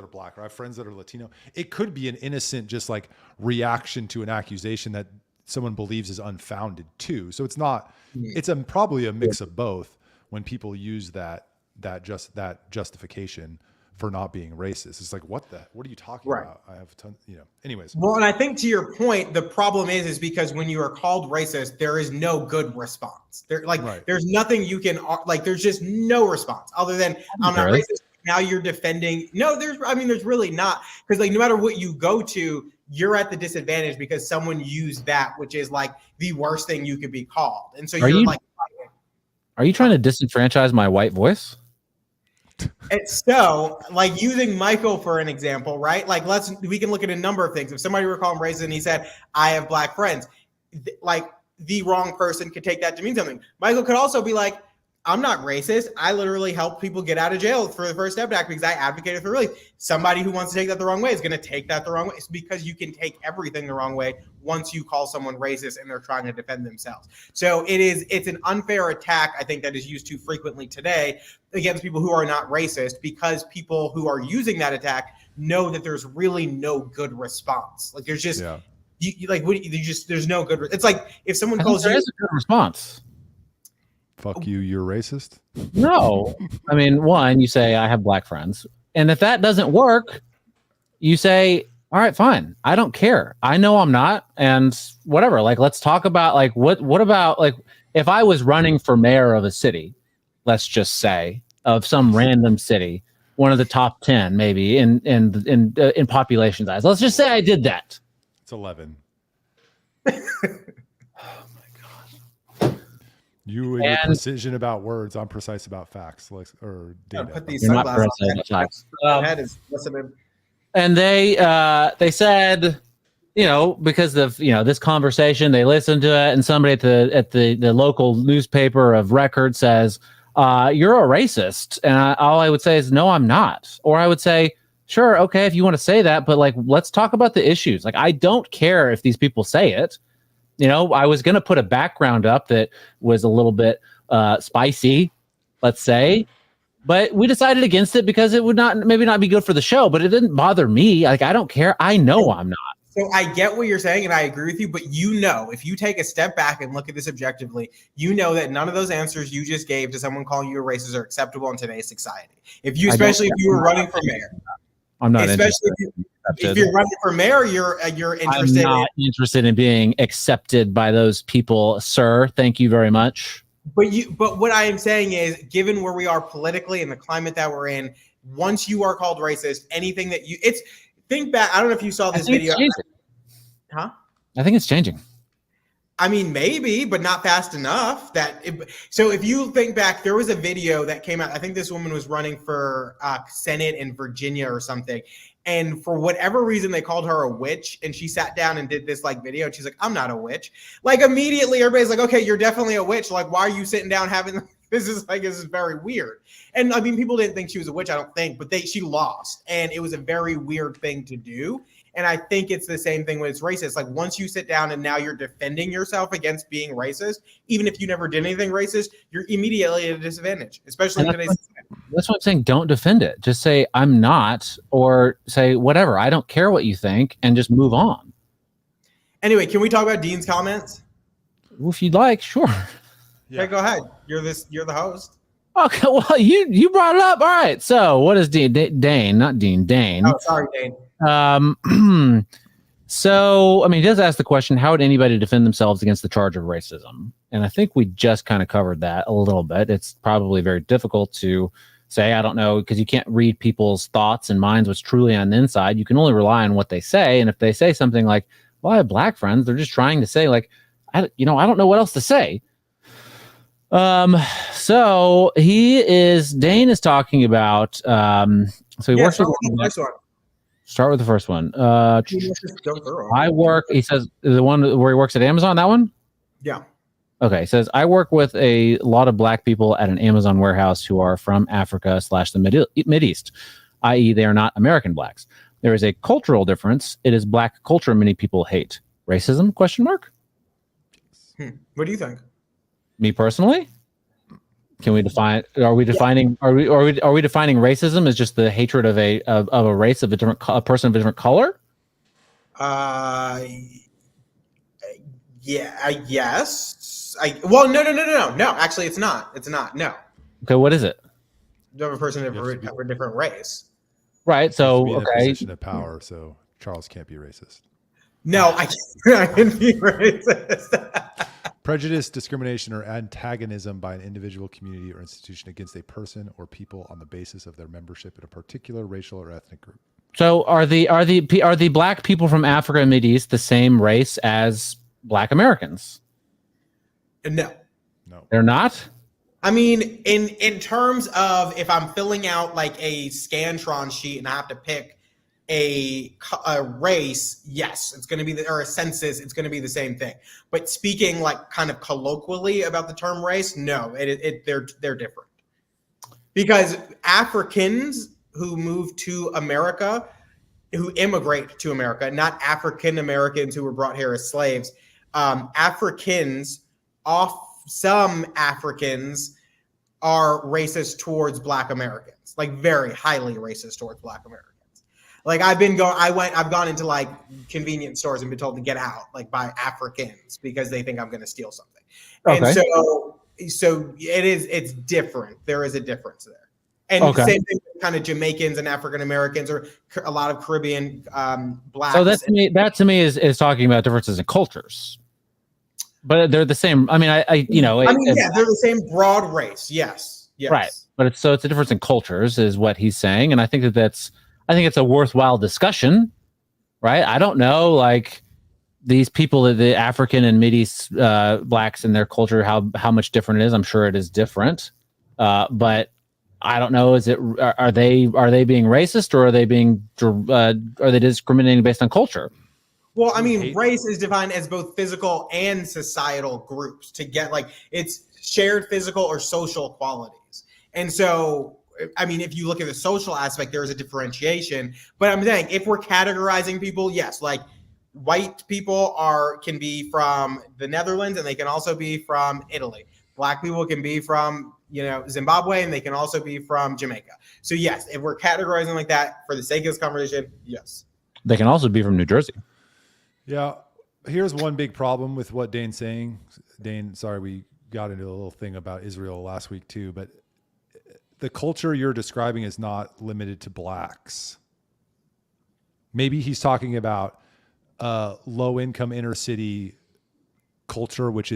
are black, or I have friends that are Latino. It could be an innocent just like reaction to an accusation that someone believes is unfounded too. So it's not, it's probably a mix of both when people use that justification for not being racist. It's like, what are you talking about? I have a ton, anyways. Well, and I think to your point, the problem is because when you are called racist, there is no good response. There's nothing you can, there's just no response other than I'm not racist. Now you're defending. No, there's really not. Because like, no matter what you go to, you're at the disadvantage because someone used that, which is like the worst thing you could be called. And so are you trying to disenfranchise my white voice? It's so like using Michael for an example, right? Like we can look at a number of things. If somebody were calling him racist and he said, I have black friends, like the wrong person could take that to mean something. Michael could also be like, I'm not racist. I literally help people get out of jail for the First Step Act because I advocated for release. Somebody who wants to take that the wrong way is going to take that the wrong way. It's because you can take everything the wrong way once you call someone racist and they're trying to defend themselves. So it's an unfair attack, I think, that is used too frequently today against people who are not racist, because people who are using that attack know that there's really no good response. Like there's just there's no good. It's like if someone calls you, there is a good response. Fuck you, you're racist? No. I mean, one, you say, I have black friends. And if that doesn't work, you say, all right, fine. I don't care. I know I'm not. And whatever. Like, let's talk about, like, what about, like, if I was running for mayor of a city, let's just say, of some random city, one of the top 10, maybe, in population size. Let's just say I did that. It's 11. You and your precision about words, I'm precise about facts, or data. Put these sunglasses on. Head is listening. And they said, because of this conversation, they listened to it, and somebody at the local newspaper of record says, "You're a racist," and all I would say is, "No, I'm not." Or I would say, "Sure, okay, if you want to say that, but like, let's talk about the issues." Like, I don't care if these people say it. I was going to put a background up that was a little bit spicy, let's say, but we decided against it because it would maybe not be good for the show, but it didn't bother me. Like, I don't care. I know I'm not. So I get what you're saying, and I agree with you, but if you take a step back and look at this objectively, you know that none of those answers you just gave to someone calling you a racist are acceptable in today's society. Especially if you were running for mayor. I'm not especially if you're running for mayor, you're interested. I'm not interested in being accepted by those people, sir. Thank you very much. But what I am saying is, given where we are politically and the climate that we're in, once you are called racist, anything that think back. I don't know if you saw this video. Huh? I think it's changing. I mean, maybe, but not fast enough. So if you think back, there was a video that came out. I think this woman was running for Senate in Virginia or something. And for whatever reason, they called her a witch. And she sat down and did this video. And she's like, I'm not a witch. Like immediately, everybody's like, okay, you're definitely a witch. Like, why are you sitting down having this is very weird. And I mean, people didn't think she was a witch, I don't think, but she lost. And it was a very weird thing to do. And I think it's the same thing when it's racist. Like once you sit down and now you're defending yourself against being racist, even if you never did anything racist, you're immediately at a disadvantage, especially in today's society. That's what I'm saying. Don't defend it. Just say, I'm not, or say, whatever. I don't care what you think, and just move on. Anyway, can we talk about Dean's comments? Well, if you'd like, sure. Yeah, okay, go ahead. You're the host. Okay, well, you brought it up. All right. So what is Dane, not Dean, Dane. Oh, sorry, Dane. So, I mean, he does ask the question, how would anybody defend themselves against the charge of racism? And I think we just kind of covered that a little bit. It's probably very difficult to say, I don't know, because you can't read people's thoughts and minds, what's truly on the inside. You can only rely on what they say. And if they say something like, well, I have black friends, they're just trying to say like, I don't know what else to say. So Dane is talking about, so he works with the first one. Start with the first one. I work, he says, the one where he works at Amazon, that one? Yeah. Okay. He says, I work with a lot of black people at an Amazon warehouse who are from Africa / the Mideast, i.e. they are not American blacks. There is a cultural difference. It is black culture many people hate. Racism? ? What do you think? Me personally? Can we define? Are we defining? Are we defining racism as just the hatred of a race of a person of a different color? Yes. No. Actually, it's not. It's not. No. Okay, what is it? You have a person of a different race. Right. So be in a okay. position of power, so Charles can't be racist. No, I can't be racist. Prejudice, discrimination, or antagonism by an individual, community, or institution against a person or people on the basis of their membership in a particular racial or ethnic group. So are the black people from Africa and Mideast the same race as black Americans? No, They're not. I mean, in terms of if I'm filling out like a Scantron sheet and I have to pick a race, yes, it's going to be or a census, it's going to be the same thing. But speaking like kind of colloquially about the term race, no, they're different. Because Africans who move to America, who immigrate to America, not African Americans who were brought here as slaves, some Africans are racist towards Black Americans, like very highly racist towards Black Americans. Like I've gone into like convenience stores and been told to get out, like by Africans because they think I'm going to steal something. Okay. And so it's different. There is a difference there. And same thing with kind of Jamaicans and African Americans or a lot of Caribbean blacks. So that to me is talking about differences in cultures. But they're the same. I mean, they're the same broad race. Yes. Right. But it's a difference in cultures is what he's saying. And I think it's a worthwhile discussion, right? I don't know, like these people, the African and Mideast blacks and their culture, how much different it is. I'm sure it is different. But I don't know. Are they being racist or are they discriminating based on culture? Well, I mean, race is defined as both physical and societal groups to get like it's shared physical or social qualities. And so, I mean, if you look at the social aspect, there is a differentiation. But I'm saying if we're categorizing people, yes, like white people can be from the Netherlands and they can also be from Italy. Black people can be from, Zimbabwe and they can also be from Jamaica. So yes, if we're categorizing like that for the sake of this conversation, yes. They can also be from New Jersey. Yeah. Here's one big problem with what Dane's saying. Dane, sorry, we got into a little thing about Israel last week too, but the culture you're describing is not limited to blacks. Maybe he's talking about low-income inner city culture, which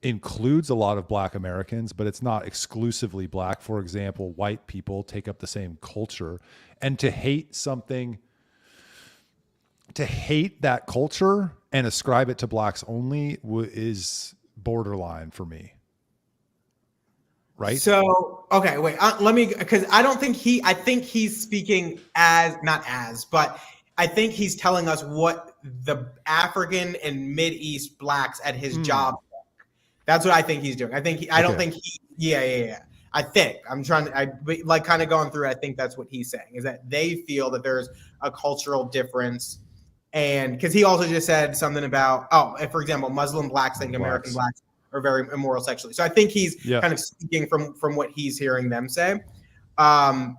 includes a lot of Black Americans, but it's not exclusively Black. For example, white people take up the same culture, and to hate that culture and ascribe it to blacks only is borderline for me. Right. So, okay, wait, because I think he's speaking but I think he's telling us what the African and Mideast blacks at his job. That's what I think he's doing. I don't think I think I'm trying to, kind of going through it. I think that's what he's saying is that they feel that there's a cultural difference. And because he also just said something about, for example, Muslim blacks think American blacks are very immoral sexually. So I think he's kind of speaking from what he's hearing them say. And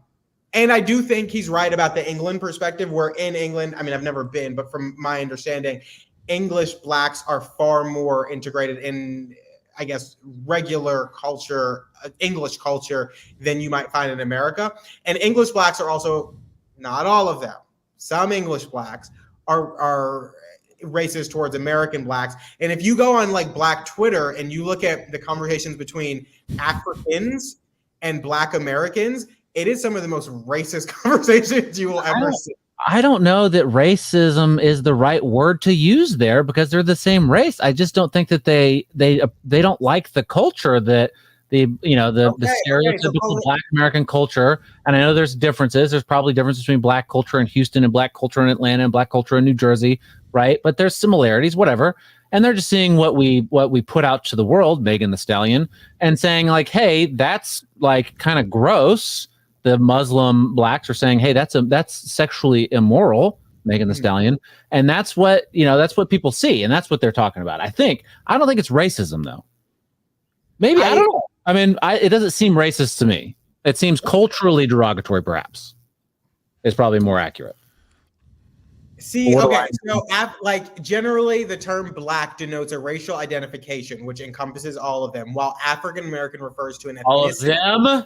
I do think he's right about the England perspective, where in England, I mean, I've never been, but from my understanding, English blacks are far more integrated in, I guess, regular culture, English culture than you might find in America. And English blacks are also, not all of them, some English blacks are racist towards American blacks. And if you go on like Black Twitter and you look at the conversations between Africans and Black Americans, it is some of the most racist conversations you will ever see. I don't know that racism is the right word to use there because they're the same race. I just don't think that they don't like the culture that the stereotypical Black American culture. And I know there's differences. There's probably differences between Black culture in Houston and Black culture in Atlanta and Black culture in New Jersey, right? But there's similarities, whatever. And they're just seeing what we put out to the world, Megan Thee Stallion, and saying like, hey, that's like kind of gross. the Muslim blacks are saying, hey, that's sexually immoral, Megan Thee Stallion. And that's what people see. And that's what they're talking about. I don't think it's racism though. Maybe, I don't know. I mean, it doesn't seem racist to me. It seems culturally derogatory, perhaps. It's probably more accurate. See, okay, so like generally the term black denotes a racial identification, which encompasses all of them, while African American refers to an ethnicity. All of them?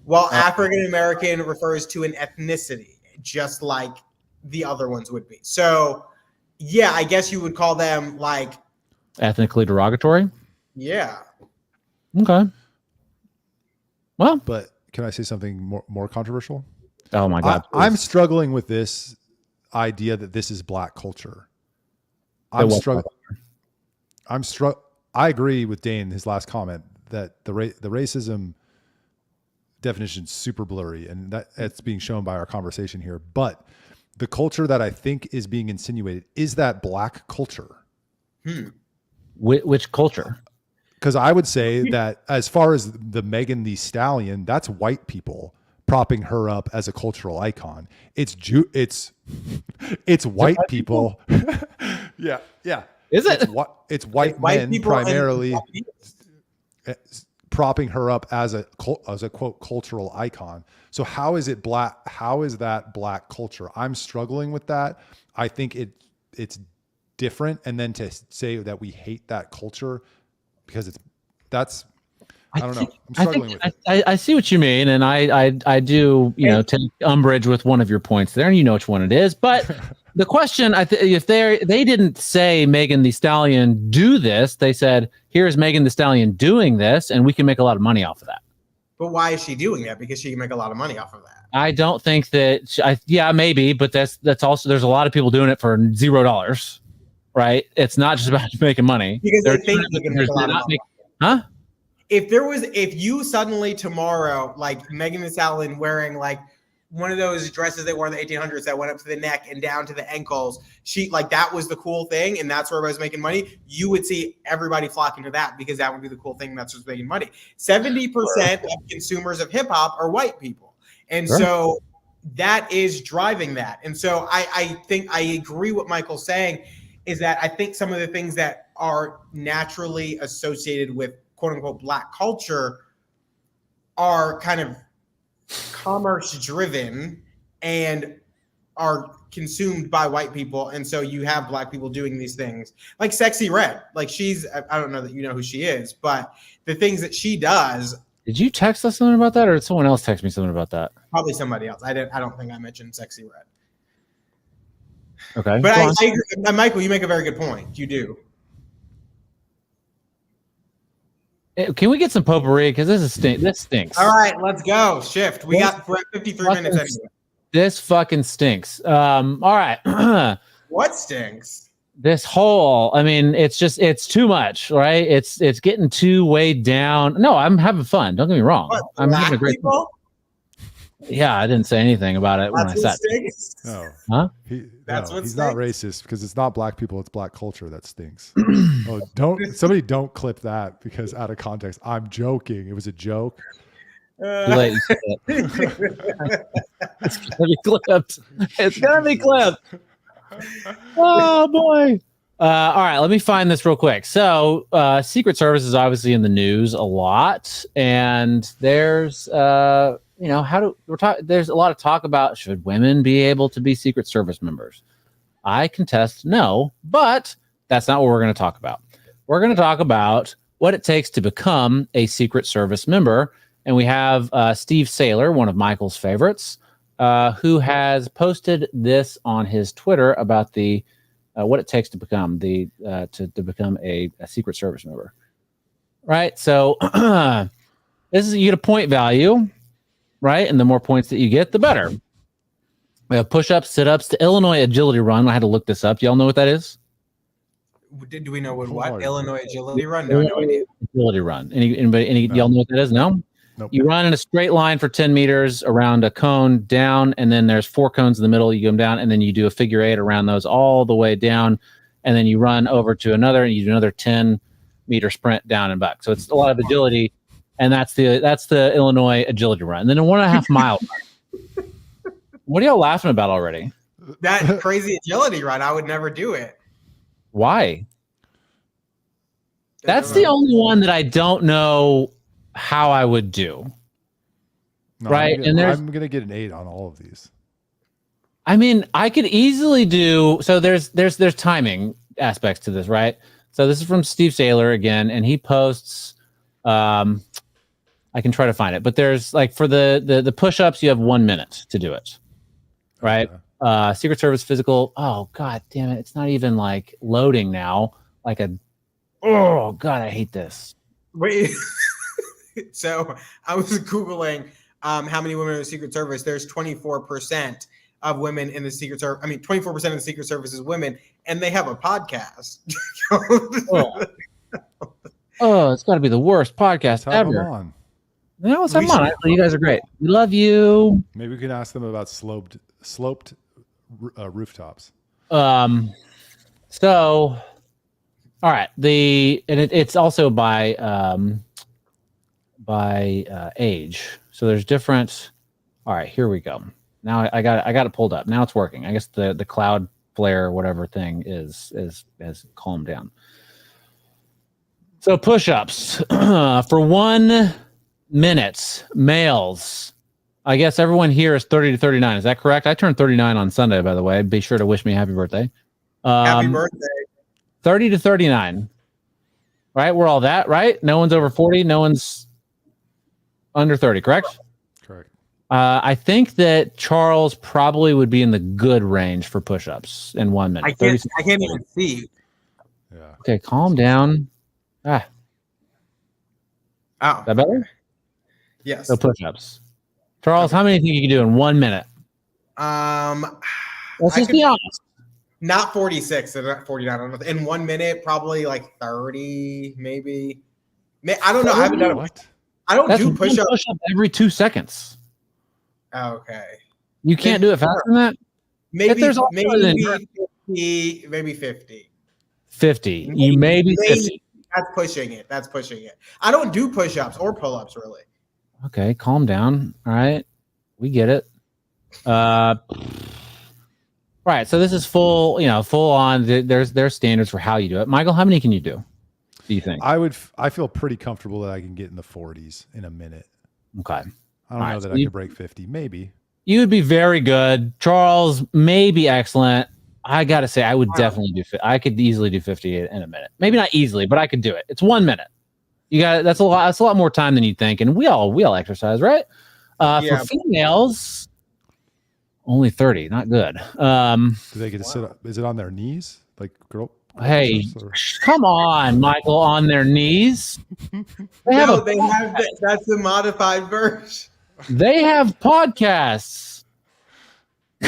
While African American refers to an ethnicity, just like the other ones would be. So, yeah, I guess you would call them like ethnically derogatory? Yeah. Okay. Well, but can I say something more controversial? Oh my God! I'm struggling with this idea that this is black culture. I'm struggling. I agree with Dane, his last comment, that the racism definition is super blurry, and that's being shown by our conversation here. But the culture that I think is being insinuated is that black culture. Which culture? Because I would say that as far as the Megan Thee Stallion, that's white people propping her up as a cultural icon. It's white people. yeah. Is it? It's white men primarily propping her up as a quote cultural icon. So how is it black? How is that black culture? I'm struggling with that. I think it's different. And then to say that we hate that culture because I don't know. I'm struggling with it. I see what you mean, and I do take umbrage with one of your points there, and you know which one it is. But the question, if they didn't say Megan Thee Stallion do this, they said here's Megan Thee Stallion doing this, and we can make a lot of money off of that. But why is she doing that? Because she can make a lot of money off of that. I don't think that. Maybe, but that's also there's a lot of people doing it for $0, right? It's not just about making money because they think they can make a lot of money. Huh? If you suddenly tomorrow, like Megan Thee Stallion wearing like one of those dresses they wore in the 1800s that went up to the neck and down to the ankles, that was the cool thing, and that's where everybody's making money, you would see everybody flocking to that because that would be the cool thing that's what's making money. 70% of consumers of hip hop are white people. And so that is driving that. And so I think I agree what Michael's saying is that I think some of the things that are naturally associated with quote unquote black culture are kind of commerce driven and are consumed by white people. And so you have black people doing these things like Sexy Red. Like I don't know that you know who she is, but the things that she does. Did you text us something about that, or did someone else text me something about that? Probably somebody else. I don't think I mentioned Sexy Red. Okay. But I agree. Michael, you make a very good point. You do. Can we get some potpourri? Because this stinks. All right, let's go. Shift. We're at 53 minutes anyway. This fucking stinks. All right. What stinks? This whole, I mean, it's too much, right? It's getting too weighed down. No, I'm having fun. Don't get me wrong. What, I'm having a great time. Yeah, I didn't say anything about it when I sat. No. Huh? He's not racist because it's not black people, it's black culture that stinks. Somebody don't clip that because out of context. I'm joking. It was a joke. It's gonna be clipped. It's gonna be clipped. Oh boy. All right, let me find this real quick. So Secret Service is obviously in the news a lot, and there's there's a lot of talk about should women be able to be Secret Service members. I contest no, but that's not what we're going to talk about. We're going to talk about what it takes to become a Secret Service member, and we have Steve Saylor, one of Michael's favorites, who has posted this on his Twitter about the what it takes to become a Secret Service member. Right. So this is, you get a point value, right? And the more points that you get, the better. We have push-ups, sit-ups, the Illinois Agility Run. I had to look this up. Do y'all know what that is? Do we know what? Illinois Agility Run? No idea. Agility Run. Anybody? No. Y'all know what that is? No? Nope. You run in a straight line for 10 meters around a cone down, and then there's 4 cones in the middle. You go down, and then you do a figure 8 around those all the way down, and then you run over to another, and you do another 10-meter sprint down and back. So it's a lot of agility and that's the Illinois agility run. And then a 1.5 mile run. What are y'all laughing about already? That crazy agility run, I would never do it. Why? That's the only one that I don't know how I would do. No, Right. I'm gonna get an 8 on all of these. I mean, I could easily do so. There's timing aspects to this, right? So this is from Steve Saylor again, and he posts. I can try to find it, but there's like for the push-ups, you have 1 minute to do it, right? Okay. Secret Service physical. Oh god damn it! It's not even like loading now. Oh god, I hate this. Wait. So I was Googling how many women in the Secret Service. There's 24% of women in the Secret Service. I mean, 24% of the Secret Service is women, and they have a podcast. Oh, it's got to be the worst podcast Have them ever. on. No, it's not on. You guys are great. We love you. Maybe we can ask them about sloped rooftops. So, all right. It's also by age. So there's different. All right, here we go. Now I got it pulled up. Now it's working. I guess the cloud flare whatever thing has calmed down. So push-ups for 1 minute, males. I guess everyone here is 30 to 39. Is that correct? I turned 39 on Sunday, by the way. Be sure to wish me a happy birthday. Happy birthday. 30 to 39. Right? We're all that, right? No one's over 40. No one's under 30, correct? Correct. I think that Charles probably would be in the good range for push-ups in 1 minute. I can't even see. Yeah. Okay, calm down. Oh, Is that better? yes. So push-ups. Charles, how many do you think you can do in 1 minute? Let's just be honest. Not 46 and not 49. In 1 minute, probably like 30, maybe. I don't know. I haven't done it. What? I don't That's do one push-ups. push-up every 2 seconds. Okay. You can't do it faster than that? Maybe there's also an 50, maybe 50. 50. You may be 50. That's pushing it. That's pushing it. I don't do push-ups or pull-ups really. Okay, calm down. All right. We get it. Right. So this is full on. There's standards for how you do it. Michael, how many can you do you think? I feel pretty comfortable that I can get in the 40s in a minute. Okay. I don't know Alright, that so I you- can break 50. Maybe. You would be very good. Charles may be excellent. I got to say, I would definitely do. I could easily do 50 in a minute. Maybe not easily, but I could do it. It's 1 minute. You got that's a lot. That's a lot more time than you think. And we all exercise, right? Yeah. For females, only 30. Not good. Do they get to sit up? Is it on their knees? Like girl? Hey, or- come on, Michael, on their knees. They have That's the modified version. They have podcasts.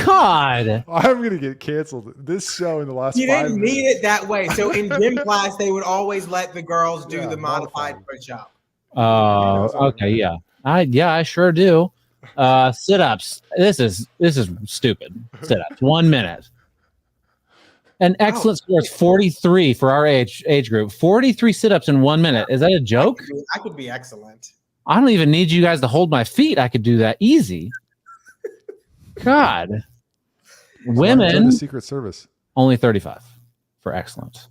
God. I'm going to get canceled. This show in the last You 5 didn't minutes. need it that way. So in gym class, they would always let the girls do the modified push-up. Oh, okay, yeah. I sure do. Sit-ups. This is stupid. Sit-ups. 1 minute. An excellent score is 43 for our age group. 43 sit-ups in 1 minute. Is that a joke? I could be excellent. I don't even need you guys to hold my feet. I could do that easy. God. So I'm in Women the Secret Service. only 35 for excellent.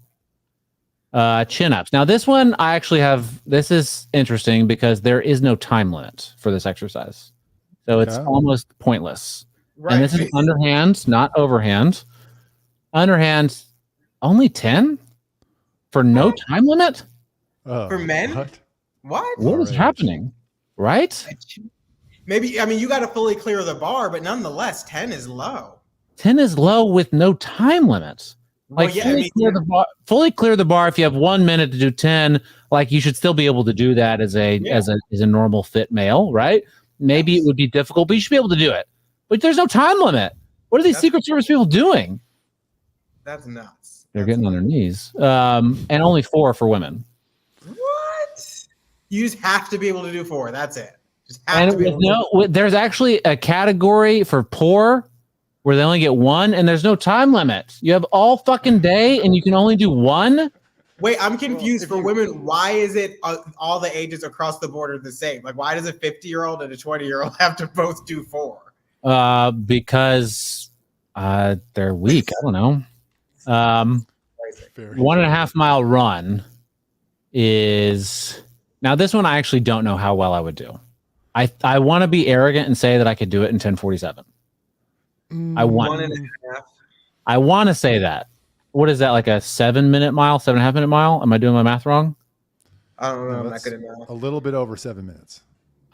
Chin-ups. Now this one I actually have. This is interesting because there is no time limit for this exercise, so it's Okay. almost pointless. Right. And this is underhand, not overhand. Underhand, only 10 for no time limit. Oh, For men? What? What? What is Right. happening? Right? Maybe, I mean, you got to fully clear the bar, but nonetheless, 10 is low. 10 is low with no time limit. Like Well, yeah, fully clear the bar. If you have 1 minute to do 10, like you should still be able to do that as a normal fit male, right? Maybe it would be difficult, but you should be able to do it. But there's no time limit. What are these Secret Service people doing? That's nuts. They're getting on their knees. And only 4 for women. What? You just have to be able to do 4. That's it. Just have to And be able to there's actually a category for poor where they only get 1, and there's no time limit. You have all fucking day, and you can only do 1. Wait, I'm confused. For women, why is it all the ages across the board are the same? Like, why does a 50-year-old and a 20-year-old have to both do 4? Because they're weak. I don't know. 1.5 mile run is now this one. I actually don't know how well I would do. I want to be arrogant and say that I could do it in 10:47. I want 1.5. I want to say that. What is that, like a 7-minute mile, 7.5 minute mile? Am I doing my math wrong? I don't know. I'm not good at math. A little bit over 7 minutes.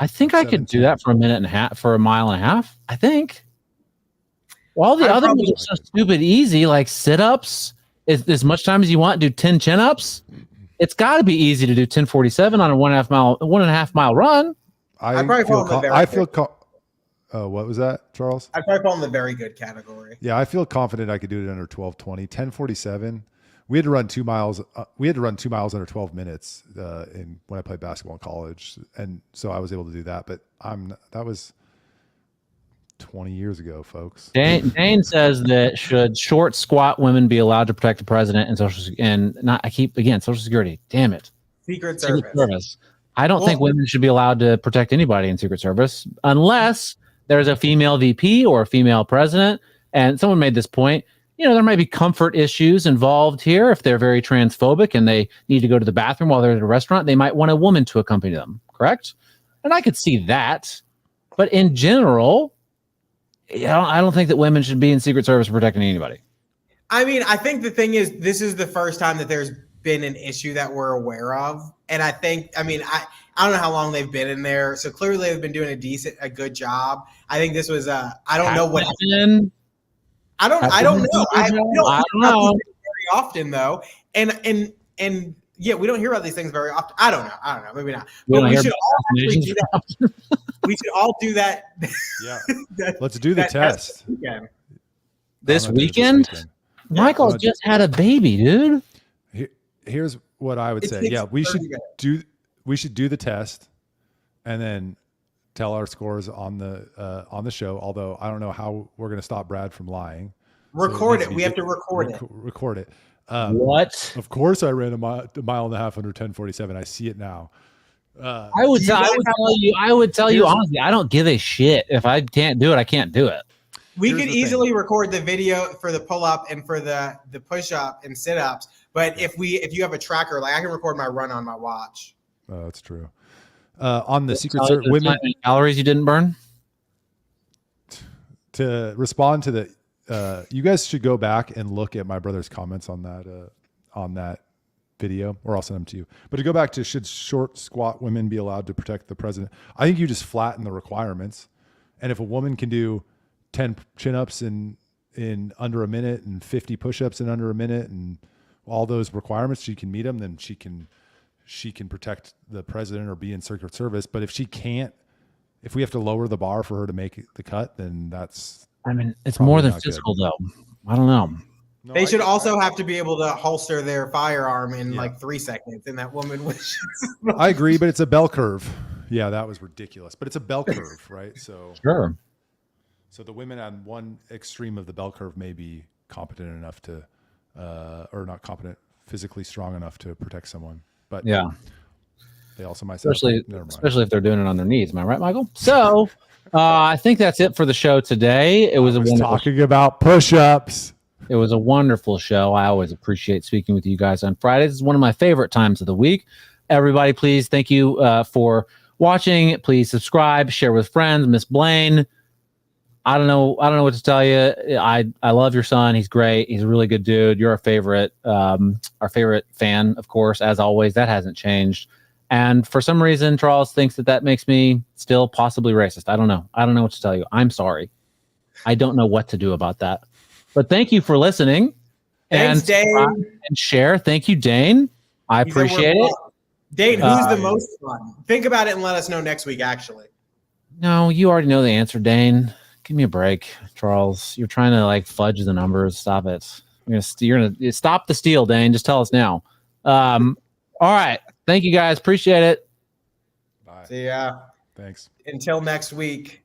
I think I could do that for a minute and a half, for a mile and a half. I think. Well, all the other ones are so stupid easy, like sit-ups. As much time as you want, do 10 chin-ups. It's got to be easy to do 10:47 on a 1.5 mile run. I'd probably fall in the very good. What was that, Charles? I'd probably fall in the very good category. Yeah, I feel confident I could do it under 12:20. 10:47. We had to run 2 miles. We had to run 2 miles under 12 minutes when I played basketball in college, and so I was able to do that. But that was 20 years ago, folks. Dane says that should short, squat women be allowed to protect the president and Social Security. Damn it, Secret Service. I don't think women should be allowed to protect anybody in Secret Service unless there's a female VP or a female president. And someone made this point. There might be comfort issues involved here. If they're very transphobic and they need to go to the bathroom while they're at a restaurant, they might want a woman to accompany them. Correct? And I could see that. But in general, I don't think that women should be in Secret Service protecting anybody. I mean, I think the thing is, this is the first time that there's been an issue that we're aware of. And I don't know how long they've been in there. So clearly they've been doing a good job. I think this was I don't know what happened. I don't know. I don't know very often though. And yeah, we don't hear about these things very often. I don't know. Maybe not. But we should all actually do that. We should all do that. Yeah. Let's do the test. This weekend? Michael just had a baby, dude. Here's what I would say. Yeah, we should do the test and then tell our scores on the show. Although I don't know how we're going to stop Brad from lying. Record it. We have to record it. Record it. What? Of course, I ran a mile and a half under 10:47. I see it now. I would tell you honestly, I don't give a shit. If I can't do it, I can't do it. We could easily record the video for the pull-up and for the push-up and sit-ups. But if you have a tracker, like I can record my run on my watch. Oh, that's true. On the Secret Service, women calories you didn't burn. To respond to the, you guys should go back and look at my brother's comments on that video, or I'll send them to you. But to go back to should short, squat women be allowed to protect the president? I think you just flatten the requirements, and if a woman can do 10 chin-ups in under a minute and 50 push-ups in under a minute and all those requirements, she can meet them, then she can protect the president or be in Secret Service. But if she can't, if we have to lower the bar for her to make the cut, then that's, it's more than physical though. I don't know. No, they should also have to be able to holster their firearm in like 3 seconds. And that woman was. I agree, but it's a bell curve. Yeah, that was ridiculous. But it's a bell curve, right? So sure. So the women on one extreme of the bell curve may be competent enough to, or not competent, physically strong enough to protect someone. But yeah, they also might. Especially if they're doing it on their knees. Am I right, Michael? So I think that's it for the show today. It was talking about push-ups. It was a wonderful show. I always appreciate speaking with you guys on Fridays. It's one of my favorite times of the week. Everybody, please, thank you for watching. Please subscribe, share with friends. Miss Blain, I don't know what to tell you. I love your son. He's great. He's a really good dude. You're our favorite fan, of course, as always. That hasn't changed. And for some reason, Charles thinks that makes me still possibly racist. I don't know. I don't know what to tell you. I'm sorry. I don't know what to do about that. But thank you for listening. Thanks, Dane. And share. Thank you, Dane. I appreciate it. Dane, who's the most fun? Think about it and let us know next week, actually. No, you already know the answer, Dane. Give me a break, Charles. You're trying to fudge the numbers. Stop it. You're gonna stop the steal, Dane. Just tell us now. All right. Thank you guys. Appreciate it. Bye. See ya. Thanks. Until next week.